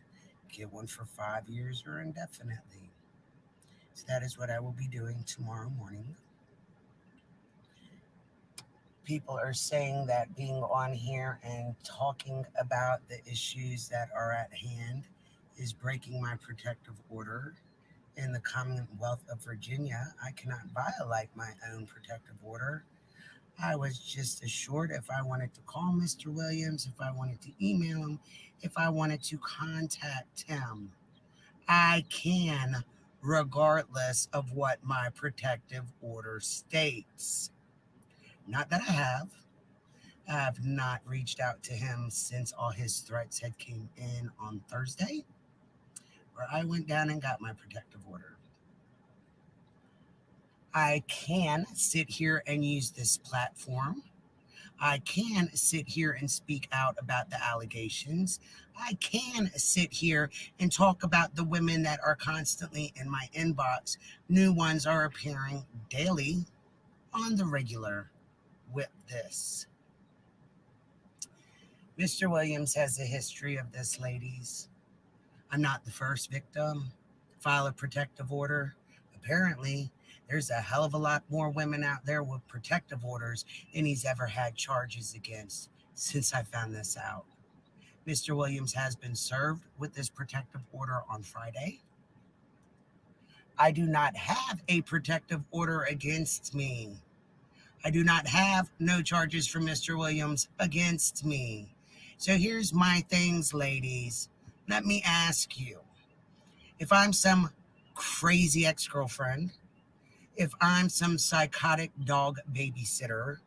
Get one for 5 years or indefinitely. So that is what I will be doing tomorrow morning. People are saying that being on here and talking about the issues that are at hand is breaking my protective order. In the Commonwealth of Virginia, I cannot violate my own protective order. I was just assured if I wanted to call Mr. Williams, if I wanted to email him, if I wanted to contact him, I can, regardless of what my protective order states. Not that I have not reached out to him since all his threats had came in on Thursday, where I went down and got my protective order. I can sit here and use this platform. I can sit here and speak out about the allegations. I can sit here and talk about the women that are constantly in my inbox. New ones are appearing daily on the regular with this. Mr. Williams has a history of this, ladies. I'm not the first victim. File a protective order. Apparently, there's a hell of a lot more women out there with protective orders than he's ever had charges against since I found this out. Mr. Williams has been served with this protective order on Friday. I do not have a protective order against me. I do not have no charges from Mr. Williams against me. So here's my things, ladies. Let me ask you, if I'm some crazy ex-girlfriend, if I'm some psychotic dog babysitter,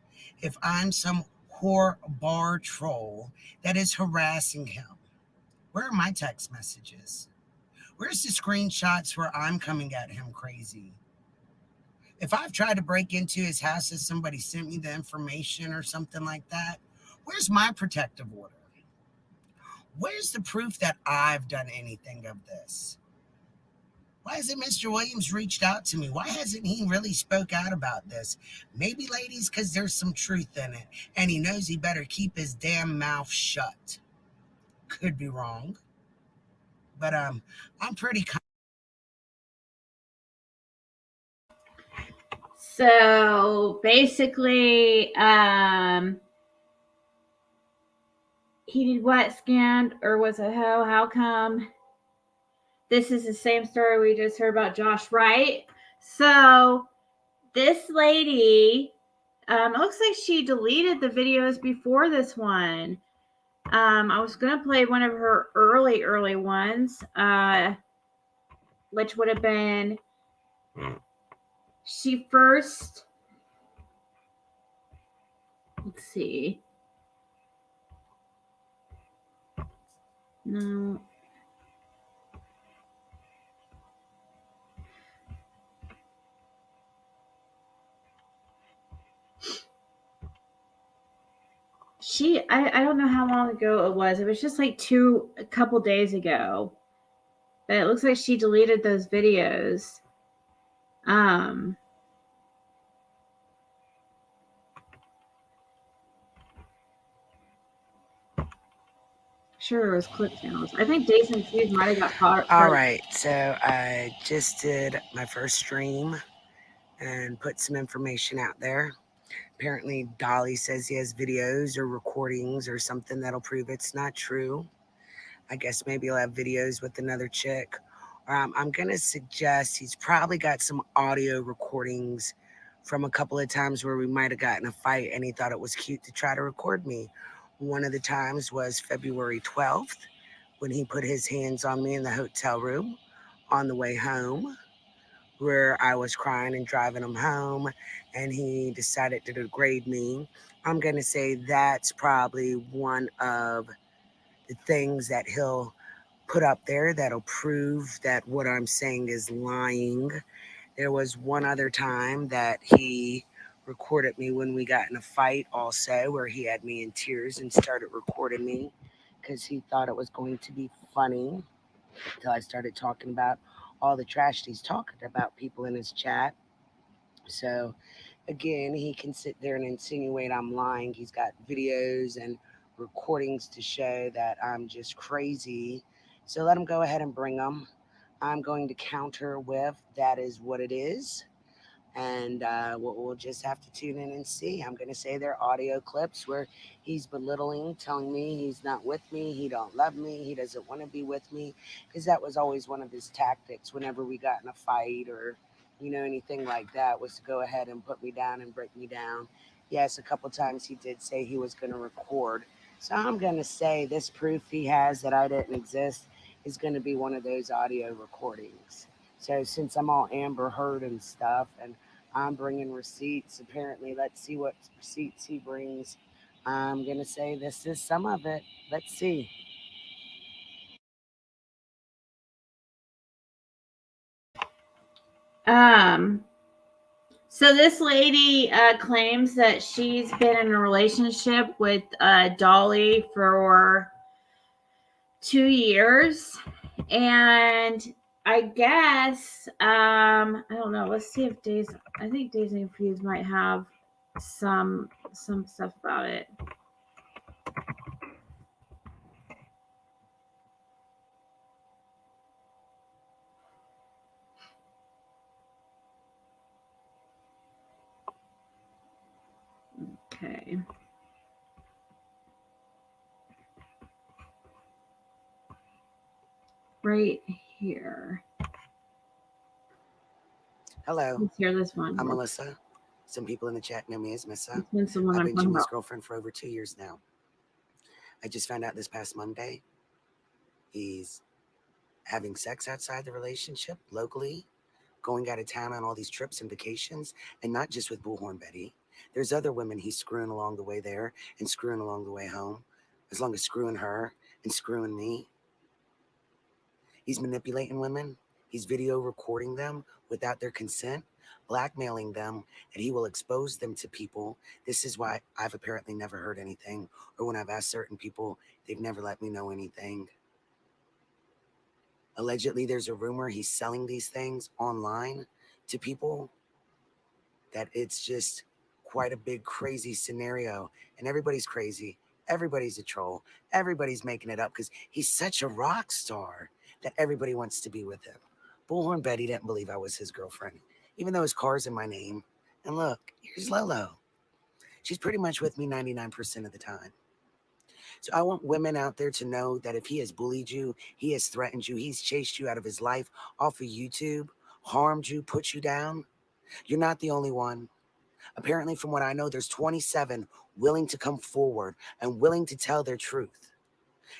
if I'm some whore bar troll that is harassing him, where are my text messages? Where's the screenshots where I'm coming at him crazy? If I've tried to break into his house and somebody sent me the information or something like that, where's my protective order? Where's the proof that I've done anything of this? Why hasn't Mr. Williams reached out to me? Why hasn't he really spoke out about this? Maybe, ladies, because there's some truth in it, and he knows he better keep his damn mouth shut. Could be wrong, but I'm pretty. So basically, he did what? Scanned or was a hoe? How come? This is the same story we just heard about Josh, right? So this lady, it looks like she deleted the videos before this one. I was gonna play one of her early ones, which would have been she first. Let's see. No. I don't know how long ago it was. It was just like a couple days ago. But it looks like she deleted those videos. Sure, it was clip channels. I think Days and Fuse might have got caught. All right, so I just did my first stream and put some information out there. Apparently, Dolly says he has videos or recordings or something that'll prove it's not true. I guess maybe he'll have videos with another chick. I'm going to suggest he's probably got some audio recordings from a couple of times where we might have gotten a fight and he thought it was cute to try to record me. One of the times was February 12th when he put his hands on me in the hotel room on the way home, where I was crying and driving him home, and he decided to degrade me. I'm going to say that's probably one of the things that he'll put up there that'll prove that what I'm saying is lying. There was one other time that he recorded me when we got in a fight also, where he had me in tears and started recording me because he thought it was going to be funny, until I started talking about all the trash he's talking about people in his chat. So again, he can sit there and insinuate I'm lying. He's got videos and recordings to show that I'm just crazy. So let him go ahead and bring them. I'm going to counter with that is what it is. And we'll just have to tune in and see. I'm going to say they're audio clips where he's belittling, telling me he's not with me, he don't love me, he doesn't want to be with me, because that was always one of his tactics whenever we got in a fight or anything like that, was to go ahead and put me down and break me down. Yes, a couple times he did say he was going to record. So I'm going to say this proof he has that I didn't exist is going to be one of those audio recordings. So since I'm all Amber Heard and stuff, and I'm bringing receipts. Apparently, let's see what receipts he brings. I'm going to say this is some of it. Let's see. So this lady claims that she's been in a relationship with Dolly for 2 years, and I guess I don't know. Let's see if Days. I think Days and Confused might have some stuff about it. Okay. Right here. Hello. Let's hear this one. I'm Melissa. Some people in the chat know me as Missa. It's the one I've I'm been talking Jimmy's about. girlfriend for over 2 years now. I just found out this past Monday he's having sex outside the relationship locally, going out of town on all these trips and vacations, and not just with Bullhorn Betty. There's other women he's screwing along the way there and screwing along the way home, as long as screwing her and screwing me. He's manipulating women. He's video recording them without their consent, blackmailing them, and he will expose them to people. This is why I've apparently never heard anything, or when I've asked certain people, they've never let me know anything. Allegedly, there's a rumor he's selling these things online to people, that it's just quite a big crazy scenario, and everybody's crazy. Everybody's a troll. Everybody's making it up because he's such a rock star that everybody wants to be with him. Bullhorn Betty didn't believe I was his girlfriend, even though his car's in my name. And look, here's Lolo. She's pretty much with me 99% of the time. So I want women out there to know that if he has bullied you, he has threatened you, he's chased you out of his life off of YouTube, harmed you, put you down, you're not the only one. Apparently, from what I know, there's 27 willing to come forward and willing to tell their truth.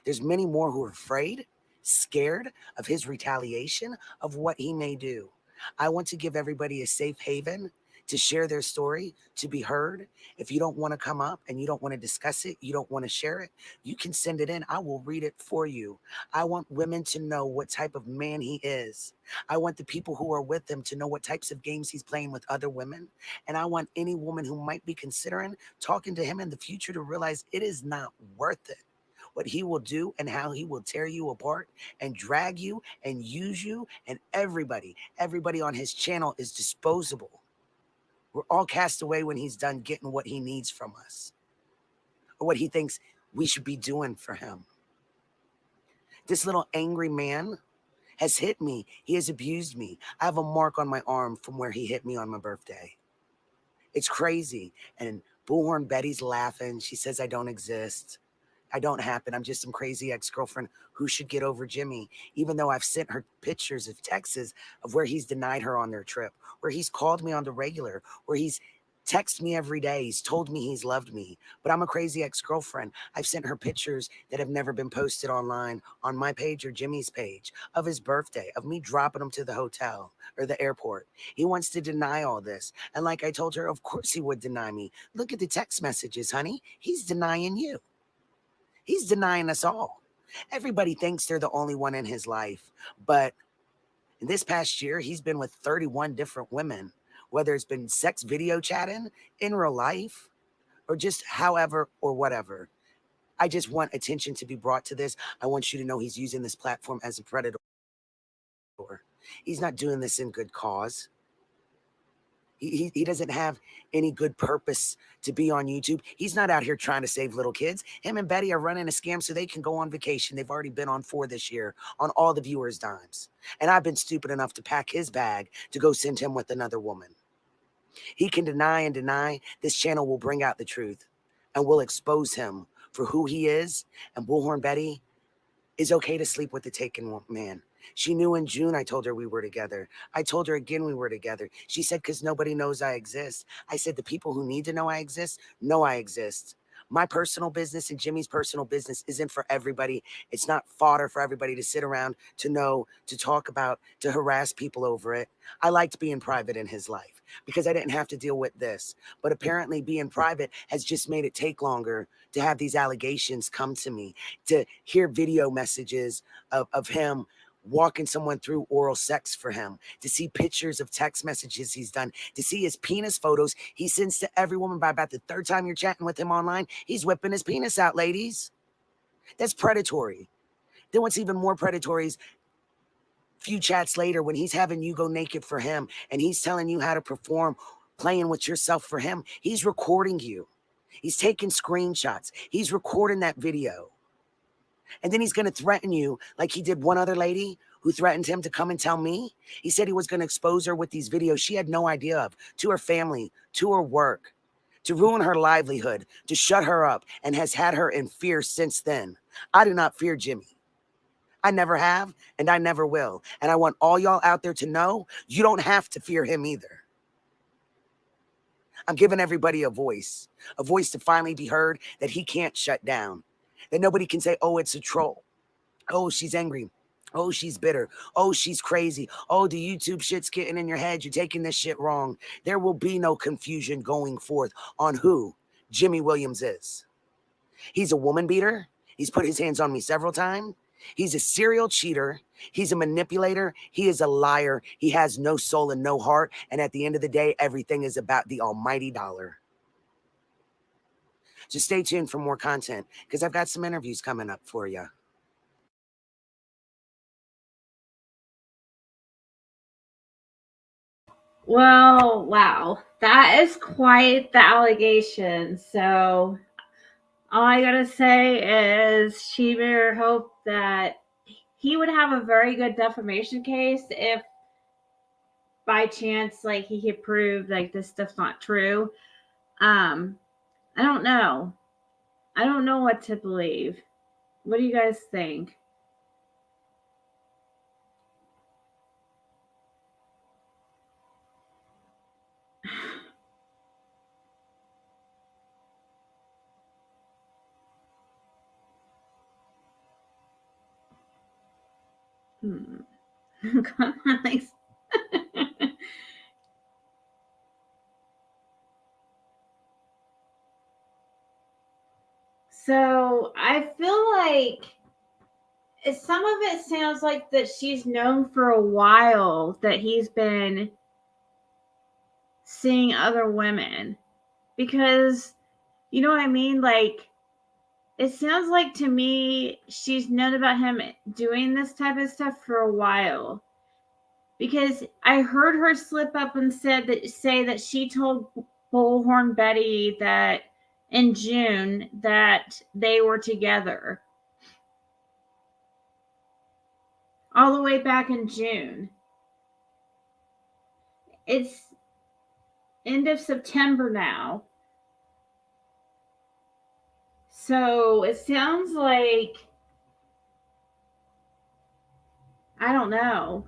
There's many more who are afraid, scared of his retaliation, of what he may do. I want to give everybody a safe haven to share their story, to be heard. If you don't want to come up and you don't want to discuss it, you don't want to share it, you can send it in. I will read it for you. I want women to know what type of man he is. I want the people who are with him to know what types of games he's playing with other women. And I want any woman who might be considering talking to him in the future to realize it is not worth it. What he will do and how he will tear you apart and drag you and use you, and everybody on his channel is disposable. We're all cast away when he's done getting what he needs from us, or what he thinks we should be doing for him. This little angry man has hit me. He has abused me. I have a mark on my arm from where he hit me on my birthday. It's crazy. And Bullhorn Betty's laughing. She says I don't exist. I don't happen. I'm just some crazy ex-girlfriend who should get over Jimmy, even though I've sent her pictures of texts of where he's denied her on their trip, where he's called me on the regular, where he's texted me every day. He's told me he's loved me, but I'm a crazy ex-girlfriend. I've sent her pictures that have never been posted online on my page or Jimmy's page of his birthday, of me dropping him to the hotel or the airport. He wants to deny all this. And like I told her, of course he would deny me. Look at the text messages, honey. He's denying you. He's denying us all. Everybody thinks they're the only one in his life. But in this past year, he's been with 31 different women, whether it's been sex video chatting in real life or just however or whatever. I just want attention to be brought to this. I want you to know he's using this platform as a predator. He's not doing this in good cause. He doesn't have any good purpose to be on YouTube. He's not out here trying to save little kids. Him and Betty are running a scam so they can go on vacation. They've already been on 4 this year on all the viewers' dimes. And I've been stupid enough to pack his bag to go send him with another woman. He can deny and deny. This channel will bring out the truth and will expose him for who he is. And Bullhorn Betty is okay to sleep with the taken man. She knew in June I told her we were together. I told her again we were together. She said, because nobody knows I exist. I said, the people who need to know I exist know I exist. My personal business and Jimmy's personal business isn't for everybody. It's not fodder for everybody to sit around, to know, to talk about, to harass people over it. I liked being private in his life because I didn't have to deal with this. But apparently being private has just made it take longer to have these allegations come to me, to hear video messages of him walking someone through oral sex for him, to see pictures of text messages he's done, to see his penis photos he sends to every woman. By about the third time you're chatting with him online, he's whipping his penis out, ladies. That's predatory. Then what's even more predatory is few chats later when he's having you go naked for him and he's telling you how to perform playing with yourself for him. He's recording you. He's taking screenshots. He's recording that video. And then he's going to threaten you like he did one other lady who threatened him to come and tell me. He said he was going to expose her with these videos she had no idea of, to her family, to her work, to ruin her livelihood, to shut her up, and has had her in fear since then. I do not fear Jimmy. I never have, and I never will. And I want all y'all out there to know you don't have to fear him either. I'm giving everybody a voice to finally be heard, that he can't shut down. That nobody can say, oh, it's a troll. Oh, she's angry. Oh, she's bitter. Oh, she's crazy. Oh, the YouTube shit's getting in your head. You're taking this shit wrong. There will be no confusion going forth on who Jimmy Williams is. He's a woman beater. He's put his hands on me several times. He's a serial cheater. He's a manipulator. He is a liar. He has no soul and no heart. And at the end of the day, everything is about the almighty dollar. So stay tuned for more content because I've got some interviews coming up for you. Well, wow. That is quite the allegation. So all I gotta say is she better hope that he would have a very good defamation case if by chance like he could prove like this stuff's not true. I don't know. I don't know what to believe. What do you guys think? Come on, like so I feel like some of it sounds like that she's known for a while that he's been seeing other women, because you know what I mean? Like, it sounds like to me she's known about him doing this type of stuff for a while, because I heard her slip up and say that she told Bullhorn Betty that in June that they were together. All the way back in June. It's end of September now. So it sounds like, I don't know.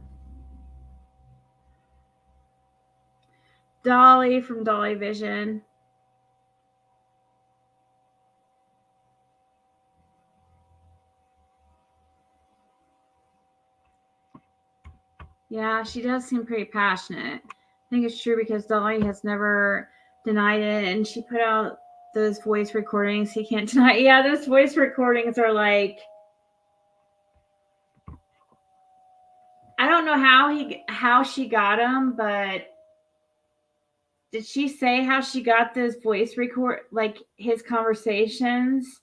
Dolly from Dolly Vision. Yeah, she does seem pretty passionate. I think it's true because Dolly has never denied it, and she put out those voice recordings. He can't deny it. Yeah, those voice recordings are like, I don't know how she got them, but did she say how she got those voice record, like his conversations?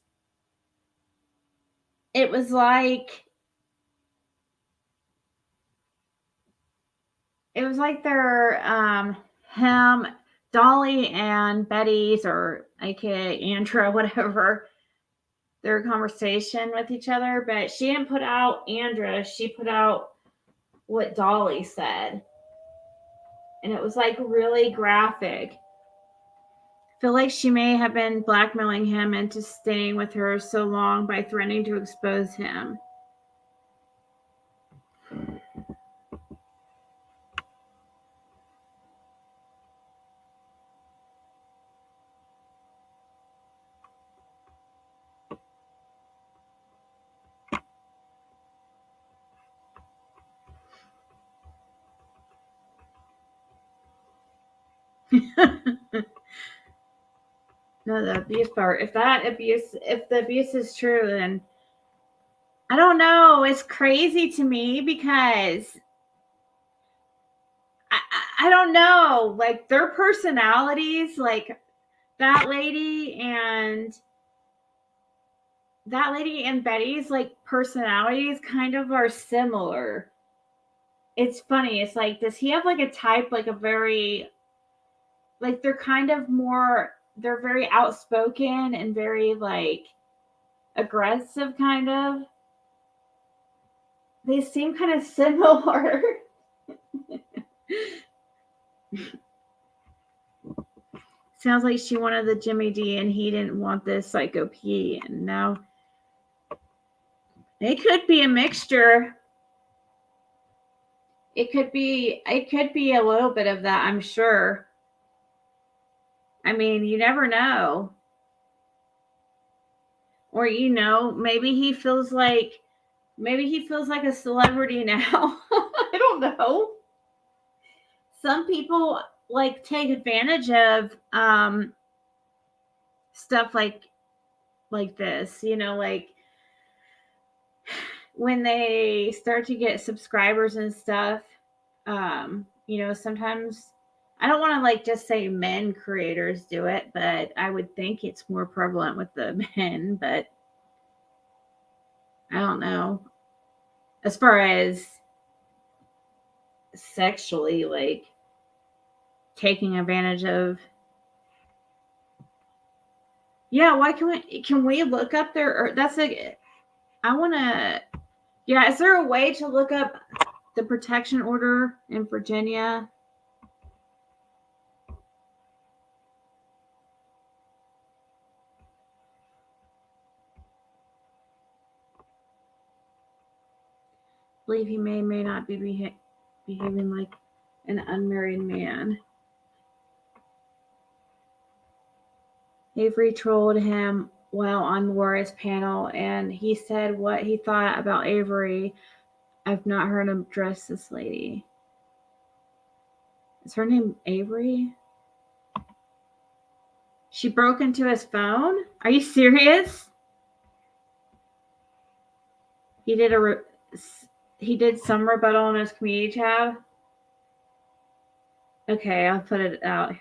It was like they're him, Dolly and Betty's, or aka Andra, whatever, their conversation with each other. But she didn't put out Andra, she put out what Dolly said. And it was like really graphic. I feel like she may have been blackmailing him into staying with her so long by threatening to expose him. No, the abuse part. If the abuse is true, then I don't know. It's crazy to me because I don't know. Like their personalities, like that lady and Betty's like personalities kind of are similar. It's funny. It's like, does he have like a type, like a very, like they're kind of more, they're very outspoken and very like aggressive kind of. They seem kind of similar. Sounds like she wanted the Jimmy D and he didn't want this Psycho P. And now it could be a mixture. It could be a little bit of that, I'm sure. I mean, you never know. Or maybe he feels like a celebrity now. I don't know. Some people like take advantage of stuff like this, like when they start to get subscribers and stuff. Sometimes I don't want to like just say men creators do it, but I would think it's more prevalent with the men, but I don't know. As far as sexually, like taking advantage of. Yeah, why can we look up their, I want to, yeah, is there a way to look up the protection order in Virginia? I believe he may not be behaving like an unmarried man. Avery trolled him while on Laura's panel, and he said what he thought about Avery. I've not heard him address this lady. Is her name Avery? She broke into his phone? Are you serious? He did some rebuttal on his community tab. Okay, I'll put it out.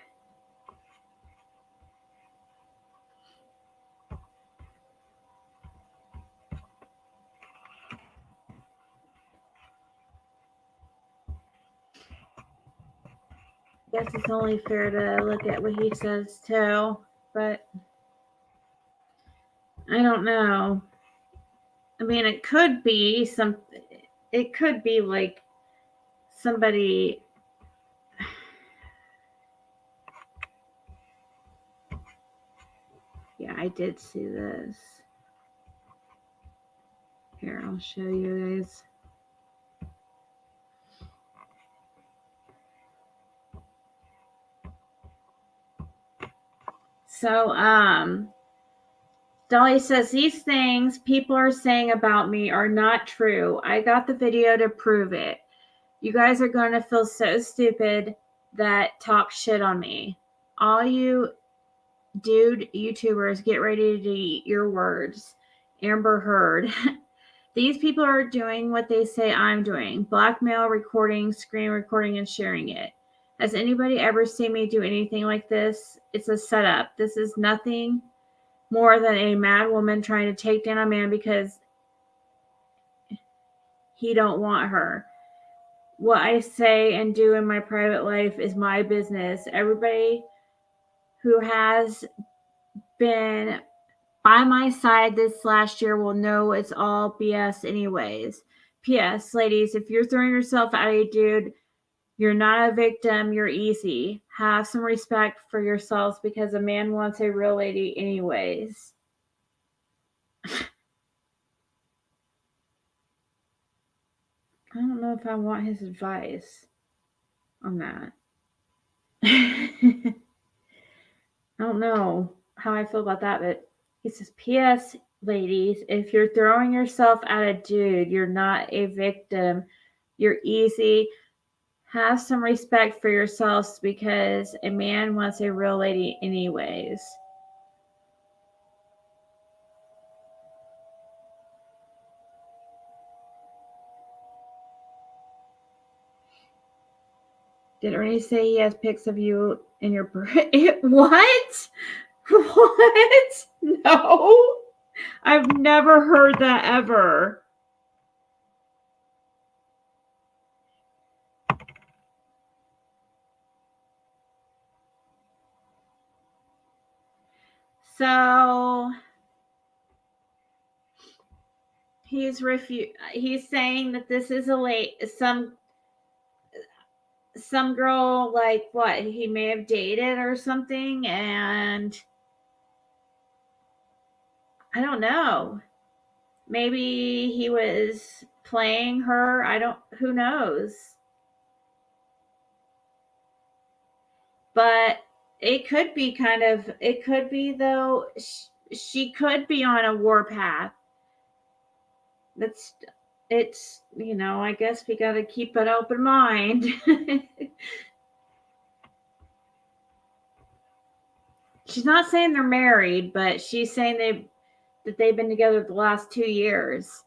Guess it's only fair to look at what he says too, but I don't know. I mean, it could be like somebody. Yeah, I did see this. Here, I'll show you guys. So, Dolly says, these things people are saying about me are not true. I got the video to prove it. You guys are going to feel so stupid that talk shit on me. All you dude YouTubers, get ready to eat your words. Amber Heard. These people are doing what they say I'm doing. Blackmail, recording, screen recording, and sharing it. Has anybody ever seen me do anything like this? It's a setup. This is nothing more than a mad woman trying to take down a man because he don't want her. What I say and do in my private life is my business. Everybody who has been by my side this last year will know it's all BS anyways. P.S. Ladies, if you're throwing yourself at a dude, you're not a victim. You're easy. Have some respect for yourselves because a man wants a real lady anyways. I don't know if I want his advice on that. I don't know how I feel about that, but he says, P.S. Ladies, if you're throwing yourself at a dude, you're not a victim. You're easy. Have some respect for yourselves because a man wants a real lady anyways. Did Ernie say he has pics of you in your what? What? No. I've never heard that ever. So he's saying that this is some girl, like what he may have dated or something, and I don't know. Maybe he was playing her. Who knows? But it could be though, she could be on a warpath. It's, I guess we got to keep an open mind. She's not saying they're married, but she's saying that they've been together the last 2 years.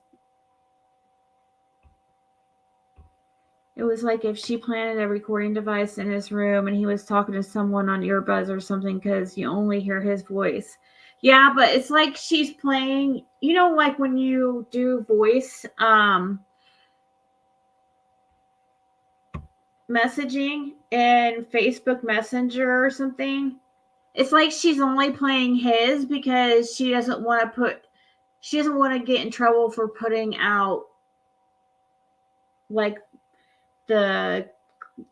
It was like if she planted a recording device in his room and he was talking to someone on earbuds or something because you only hear his voice. Yeah, but it's like she's playing, like when you do voice messaging in Facebook Messenger or something. It's like she's only playing his because she doesn't want to get in trouble for putting out like I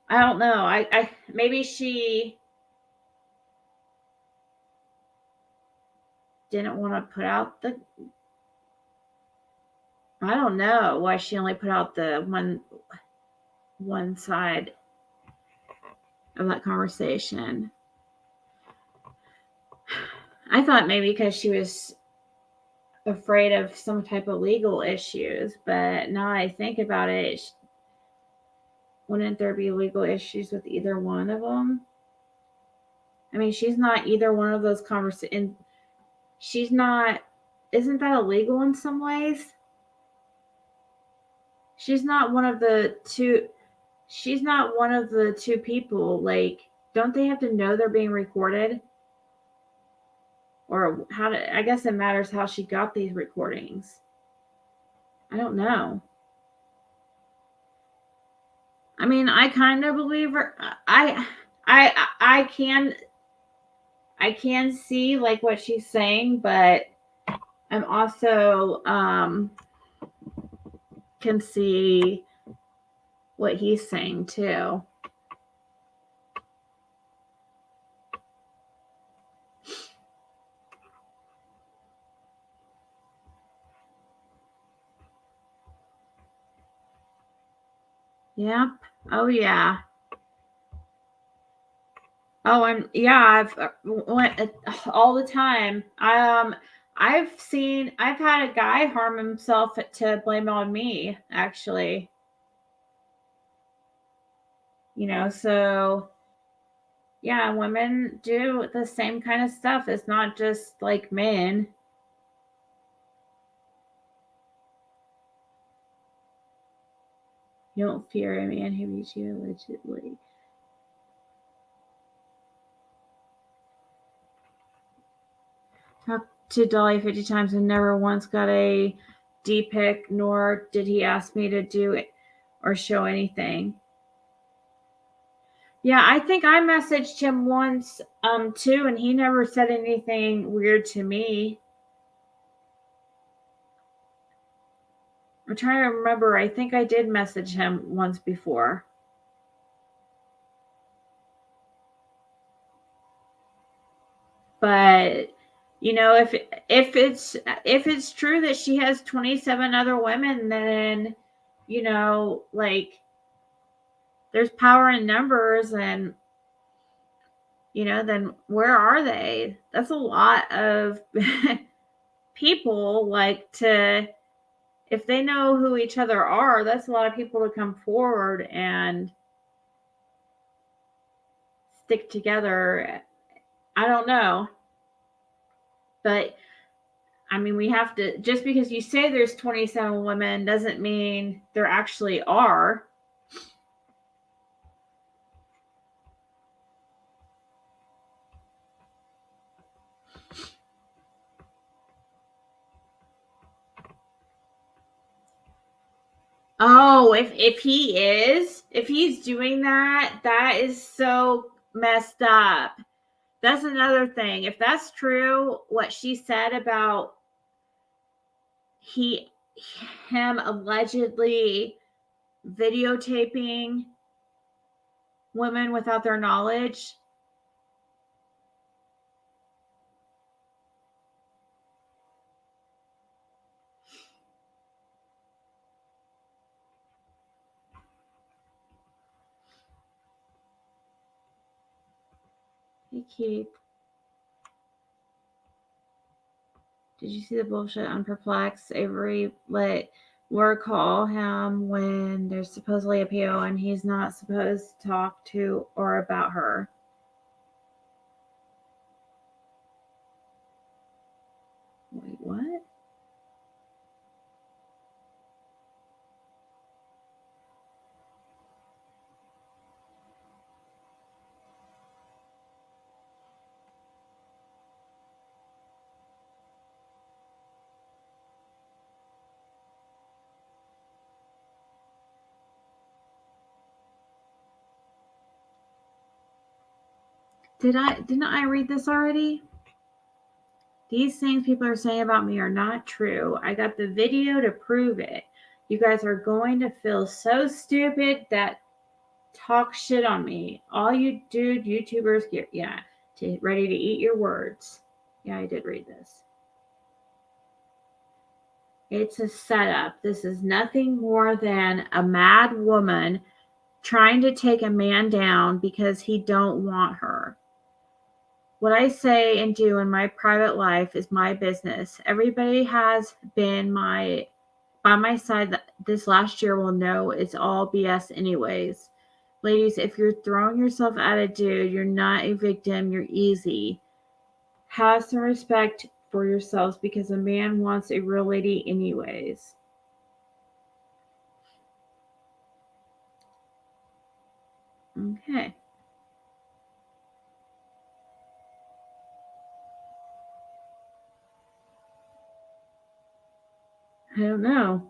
don't know. I maybe she didn't want to put out I don't know why she only put out the one side of that conversation. I thought maybe because she was afraid of some type of legal issues, but now I think about it, wouldn't there be legal issues with either one of them? I mean, she's not either one of those conversations. Isn't that illegal in some ways? She's not one of the two people. Like, don't they have to know they're being recorded? Or I guess it matters how she got these recordings. I don't know. I mean, I kind of believe her. I can see like what she's saying, but I'm also can see what he's saying too. Yep. Oh yeah. Oh, I've went all the time. I've had a guy harm himself to blame on me, actually. So yeah, women do the same kind of stuff. It's not just like men. You don't fear a man who beats you allegedly. Talked to Dolly 50 times and never once got a D-pic, nor did he ask me to do it or show anything. Yeah, I think I messaged him once too, and he never said anything weird to me. I'm trying to remember. I think I did message him once before. But if it's true that she has 27 other women, then like there's power in numbers, and then where are they? That's a lot of people. If they know who each other are, that's a lot of people to come forward and stick together. I don't know. But I mean, we have to, just because you say there's 27 women doesn't mean there actually are. Oh, if he's doing that, that is so messed up. That's another thing. If that's true, what she said about him allegedly videotaping women without their knowledge. Hey, Keith. Did you see the bullshit on Perplex? Avery let Laura call him when there's supposedly a PO and he's not supposed to talk to or about her. Wait, what? Didn't I read this already? These things people are saying about me are not true. I got the video to prove it. You guys are going to feel so stupid that talk shit on me. All you dude YouTubers get ready to eat your words. Yeah, I did read this. It's a setup. This is nothing more than a mad woman trying to take a man down because he don't want her. What I say and do in my private life is my business. Everybody has been by my side this last year will know it's all BS anyways. Ladies, if you're throwing yourself at a dude, you're not a victim, you're easy. Have some respect for yourselves because a man wants a real lady anyways. Okay. I don't know.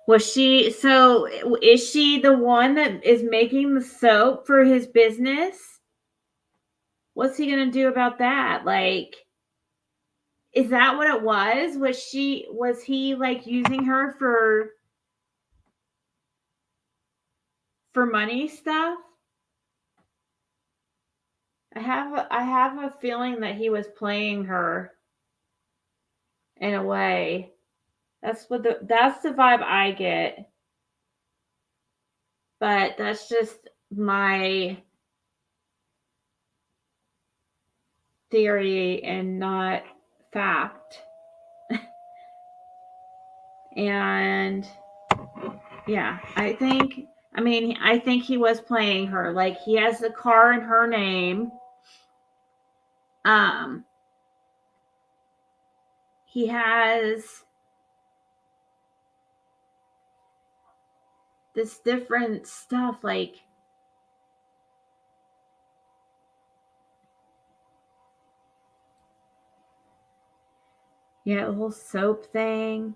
Is she the one that is making the soap for his business? What's he going to do about that? Like, is that what it was? Was he like using her for money stuff? I have a feeling that he was playing her in a way. That's the vibe I get. But that's just my theory and not fact. And yeah, I think he was playing her. Like, he has the car in her name. He has this different stuff, like, yeah, the whole soap thing.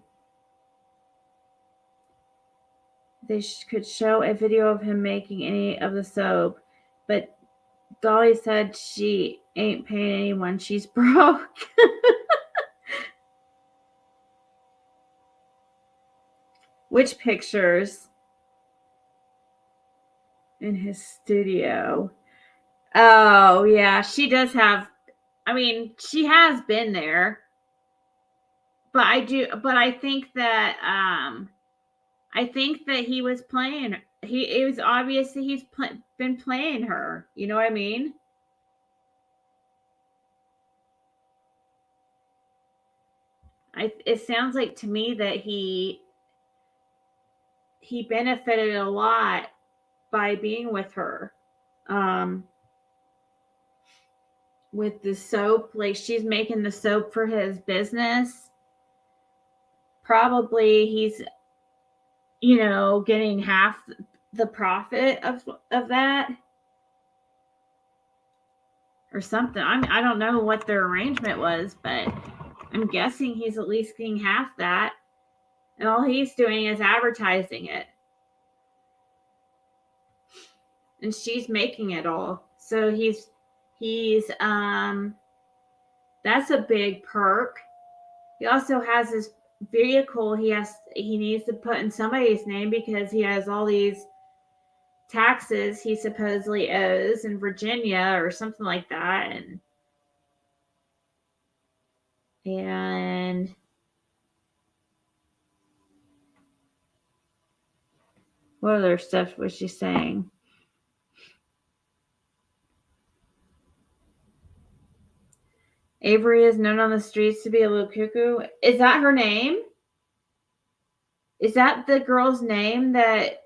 They could show a video of him making any of the soap, but Dolly said she ain't paying anyone. She's broke. Which pictures? In his studio. Oh, yeah, she does have, she has been there. But I think that he was playing. It was obvious that he's been playing her. You know what I mean? It sounds like to me that he he benefited a lot by being with her. With the soap, like she's making the soap for his business. Probably he's, getting half the profit of that or something. I don't know what their arrangement was, but I'm guessing he's at least getting half that, and all he's doing is advertising it, and she's making it all. So he's that's a big perk. He also has his vehicle he needs to put in somebody's name because he has all these taxes he supposedly owes in Virginia or something like that, and what other stuff was she saying? Avery is known on the streets to be a little cuckoo. Is that her name? Is that the girl's name that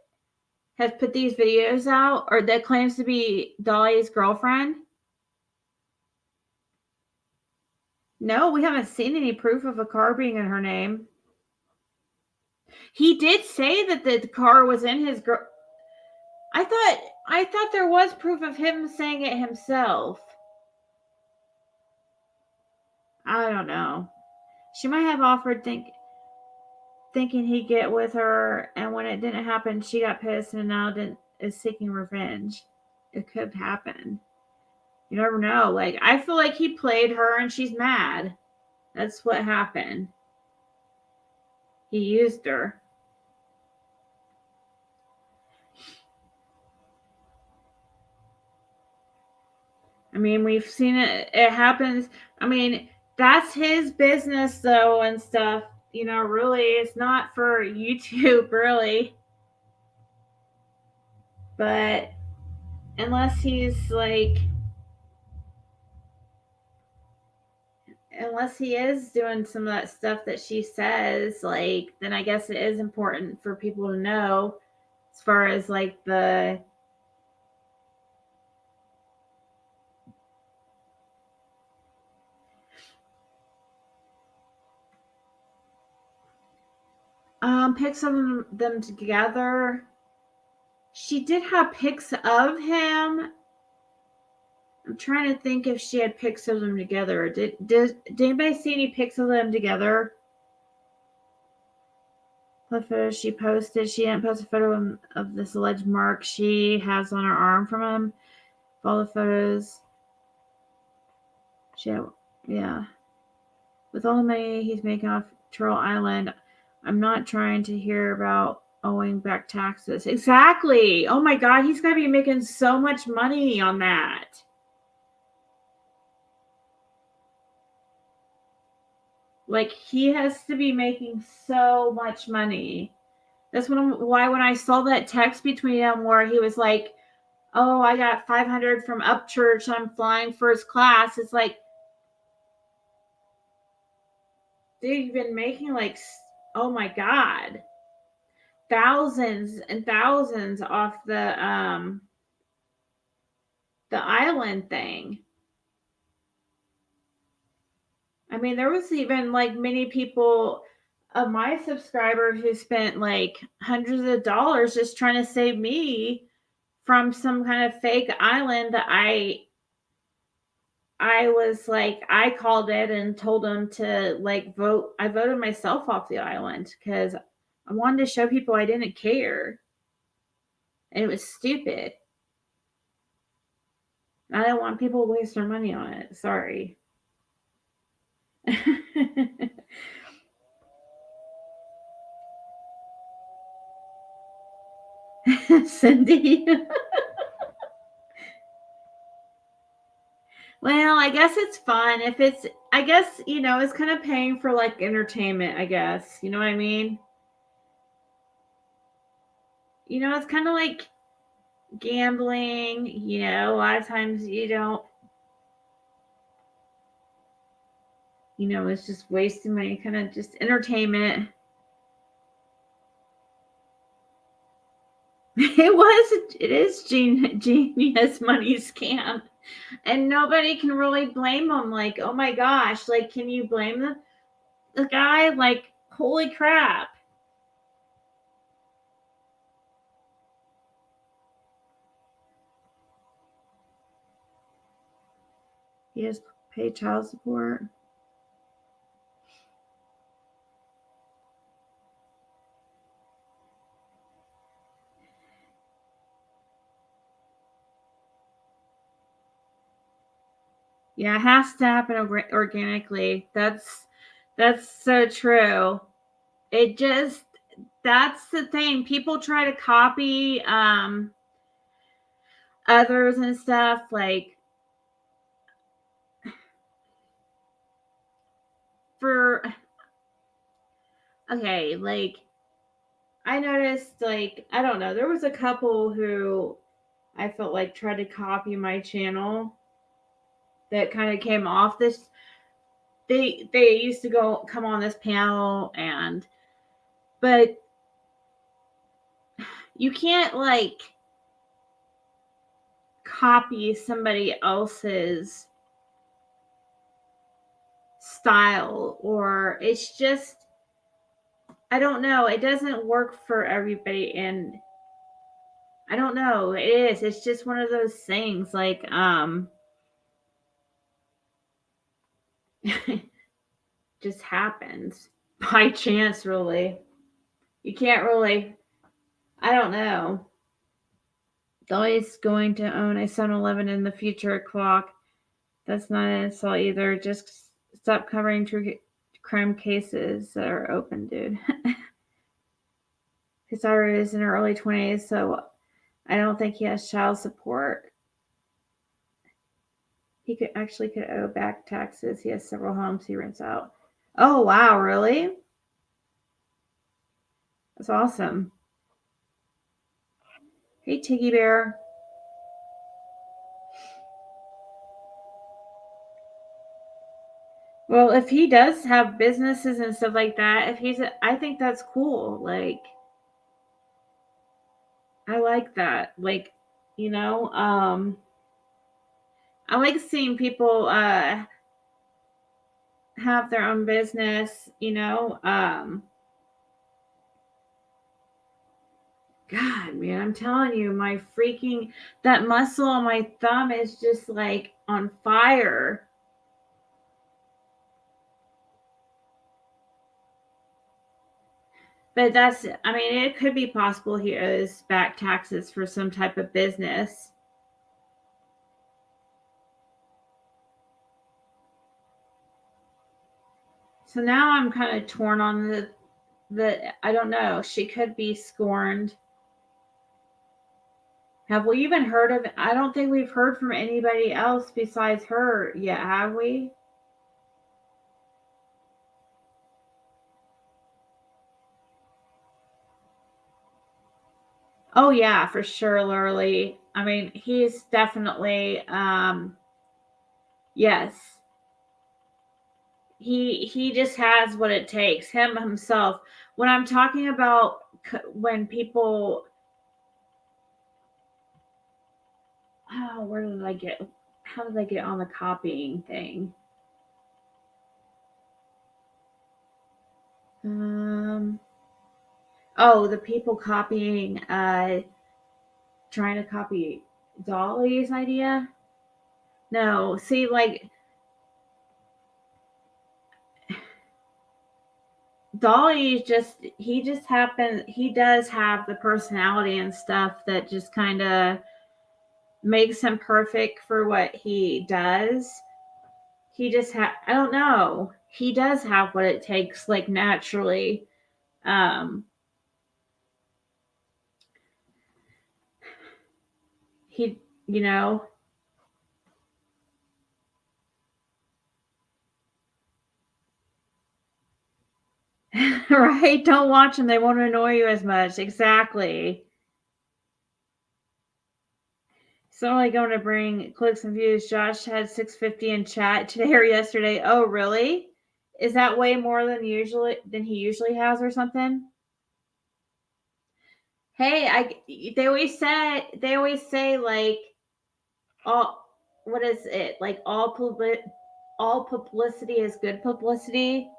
has put these videos out, or that claims to be Dolly's girlfriend? No, we haven't seen any proof of a car being in her name. He did say that the car was in his girl. I thought there was proof of him saying it himself. I don't know. She might have offered thinking he'd get with her, and when it didn't happen, she got pissed and now is seeking revenge. It could happen. You never know. Like, I feel like he played her and she's mad. That's what happened. He used her. I mean, we've seen it. It happens. I mean, that's his business, though, and stuff. Really, it's not for YouTube, really. But unless he is doing some of that stuff that she says, then I guess it is important for people to know, as far as the pics of them together. She did have pics of him. I'm trying to think if she had pics of them together. Did anybody see any pics of them together? The photo she posted. She didn't post a photo of this alleged mark she has on her arm from him. All the photos. Yeah. With all the money he's making off Turtle Island, I'm not trying to hear about owing back taxes. Exactly. Oh my God, he's got to be making so much money on that. He has to be making so much money. That's why when I saw that text between them where he was like, oh, I got 500 from Upchurch, I'm flying first class. It's like, dude, you've been making oh my God, thousands and thousands off the island thing. I mean, there was even many people of my subscribers who spent hundreds of dollars just trying to save me from some kind of fake island that I was I called it and told them to vote. I voted myself off the island because I wanted to show people I didn't care. And it was stupid. I don't want people to waste their money on it. Sorry. Cindy. Well, I guess it's fun. I guess, it's kind of paying for entertainment, I guess. You know what I mean? It's kind of like gambling. A lot of times you don't, it's just wasting money, kind of just entertainment. It is genius money scam. And nobody can really blame them. Like, oh my gosh, like, can you blame the guy? Like, holy crap. He has paid child support. Yeah, it has to happen organically. That's so true. It just, that's the thing. People try to copy others and stuff, like, okay, like, I noticed, like, I don't know, there was a couple who I felt like tried to copy my channel that kind of came off this. They used to come on this panel, but you can't, like, copy somebody else's style, or it's just, I don't know, it doesn't work for everybody. And I don't know, it's just one of those things, like, just happens by chance, really. You can't really, I don't know. Always going to own a 7-Eleven in the future clock. That's not an insult either. Just stop covering true crime cases that are open, dude. Kisaru is in her early 20s, so I don't think he has child support. He could owe back taxes. He has several homes he rents out. Oh, wow, really? That's awesome. Hey, Tiggy Bear. Well, if he does have businesses and stuff like that, I think that's cool. Like, I like that. Like, you know, I like seeing people have their own business, you know. God, man, I'm telling you, that muscle on my thumb is just like on fire. But it could be possible he owes back taxes for some type of business. So now I'm kind of torn on I don't know, she could be scorned. Have we even heard of, I don't think we've heard from anybody else besides her yet, have we? Oh yeah, for sure, Lurley. I mean, he's definitely yes. He just has what it takes, him himself. When I'm talking about when people, how did I get on the copying thing? The people copying, trying to copy Dolly's idea. No, see, like, Dolly he does have the personality and stuff that just kind of makes him perfect for what he does. He just I don't know. He does have what it takes, like, naturally. He, you know, right? Don't watch them. They won't annoy you as much. Exactly. It's only going to bring clicks and views. Josh had 650 in chat today or yesterday. Oh, really? Is that way more than he usually has or something? Hey, they always say like all what is it? Like all publicity is good publicity.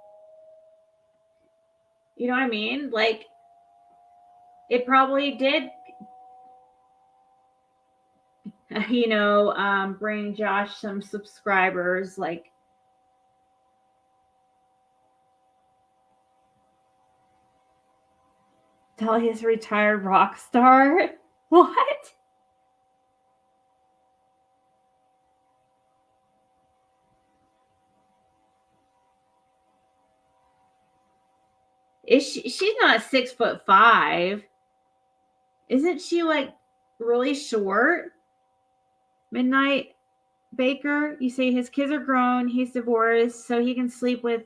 You know what I mean? Like it probably did bring Josh some subscribers. Like, tell he's a retired rock star. What? Is she's not 6'5"? Isn't she like really short? Midnight Baker, you say his kids are grown, he's divorced, so he can sleep with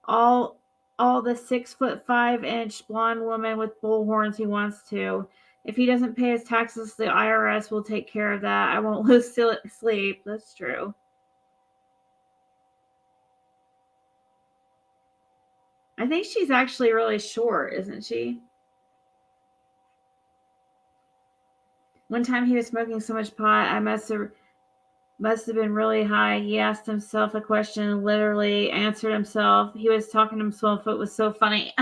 all the 6'5" blonde woman with bull horns he wants to. If he doesn't pay his taxes, the IRS will take care of that. I won't lose sleep. That's true. I think she's actually really short, isn't she? One time he was smoking so much pot, I must have been really high. He asked himself a question and literally answered himself. He was talking to himself. It was so funny.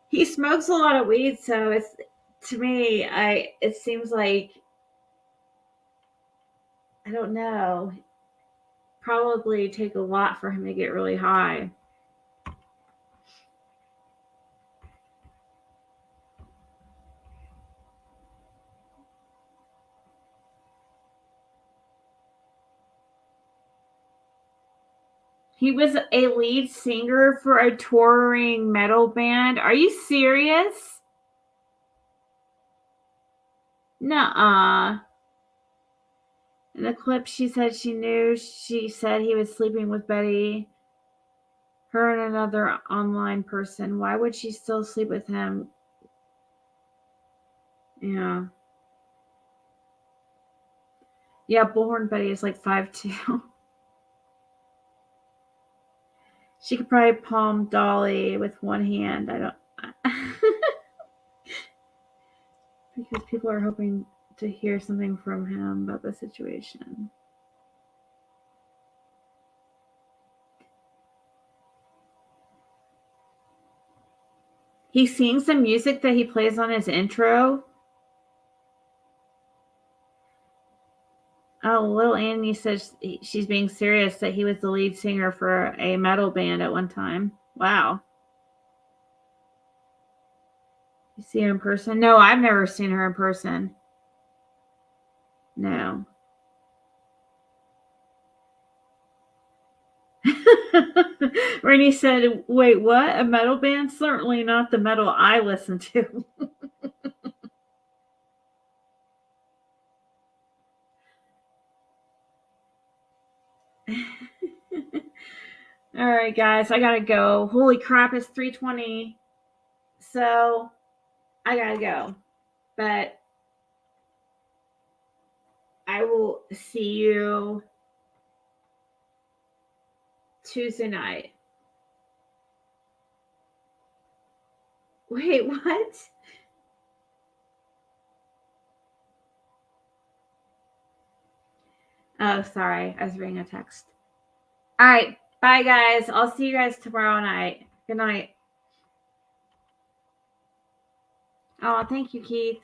He smokes a lot of weed, so it's to me, it seems like I don't know. Probably take a lot for him to get really high. He was a lead singer for a touring metal band. Are you serious? Nuh-uh. In the clip, she said she knew. She said he was sleeping with Betty, her and another online person. Why would she still sleep with him? Yeah. Yeah, Bullhorn Betty is like 5'2". She could probably palm Dolly with one hand. I don't... because people are hoping to hear something from him about the situation. He sings the music that he plays on his intro. Oh, Lil Annie says she's being serious that he was the lead singer for a metal band at one time. Wow. You see her in person? No, I've never seen her in person. No. Rainey said, wait, what? A metal band? Certainly not the metal I listen to. All right, guys, I gotta go. Holy crap, it's 3:20. So I gotta go. But I will see you Tuesday night. Wait, what? Oh, sorry. I was reading a text. All right. Bye, guys. I'll see you guys tomorrow night. Good night. Oh, thank you, Keith.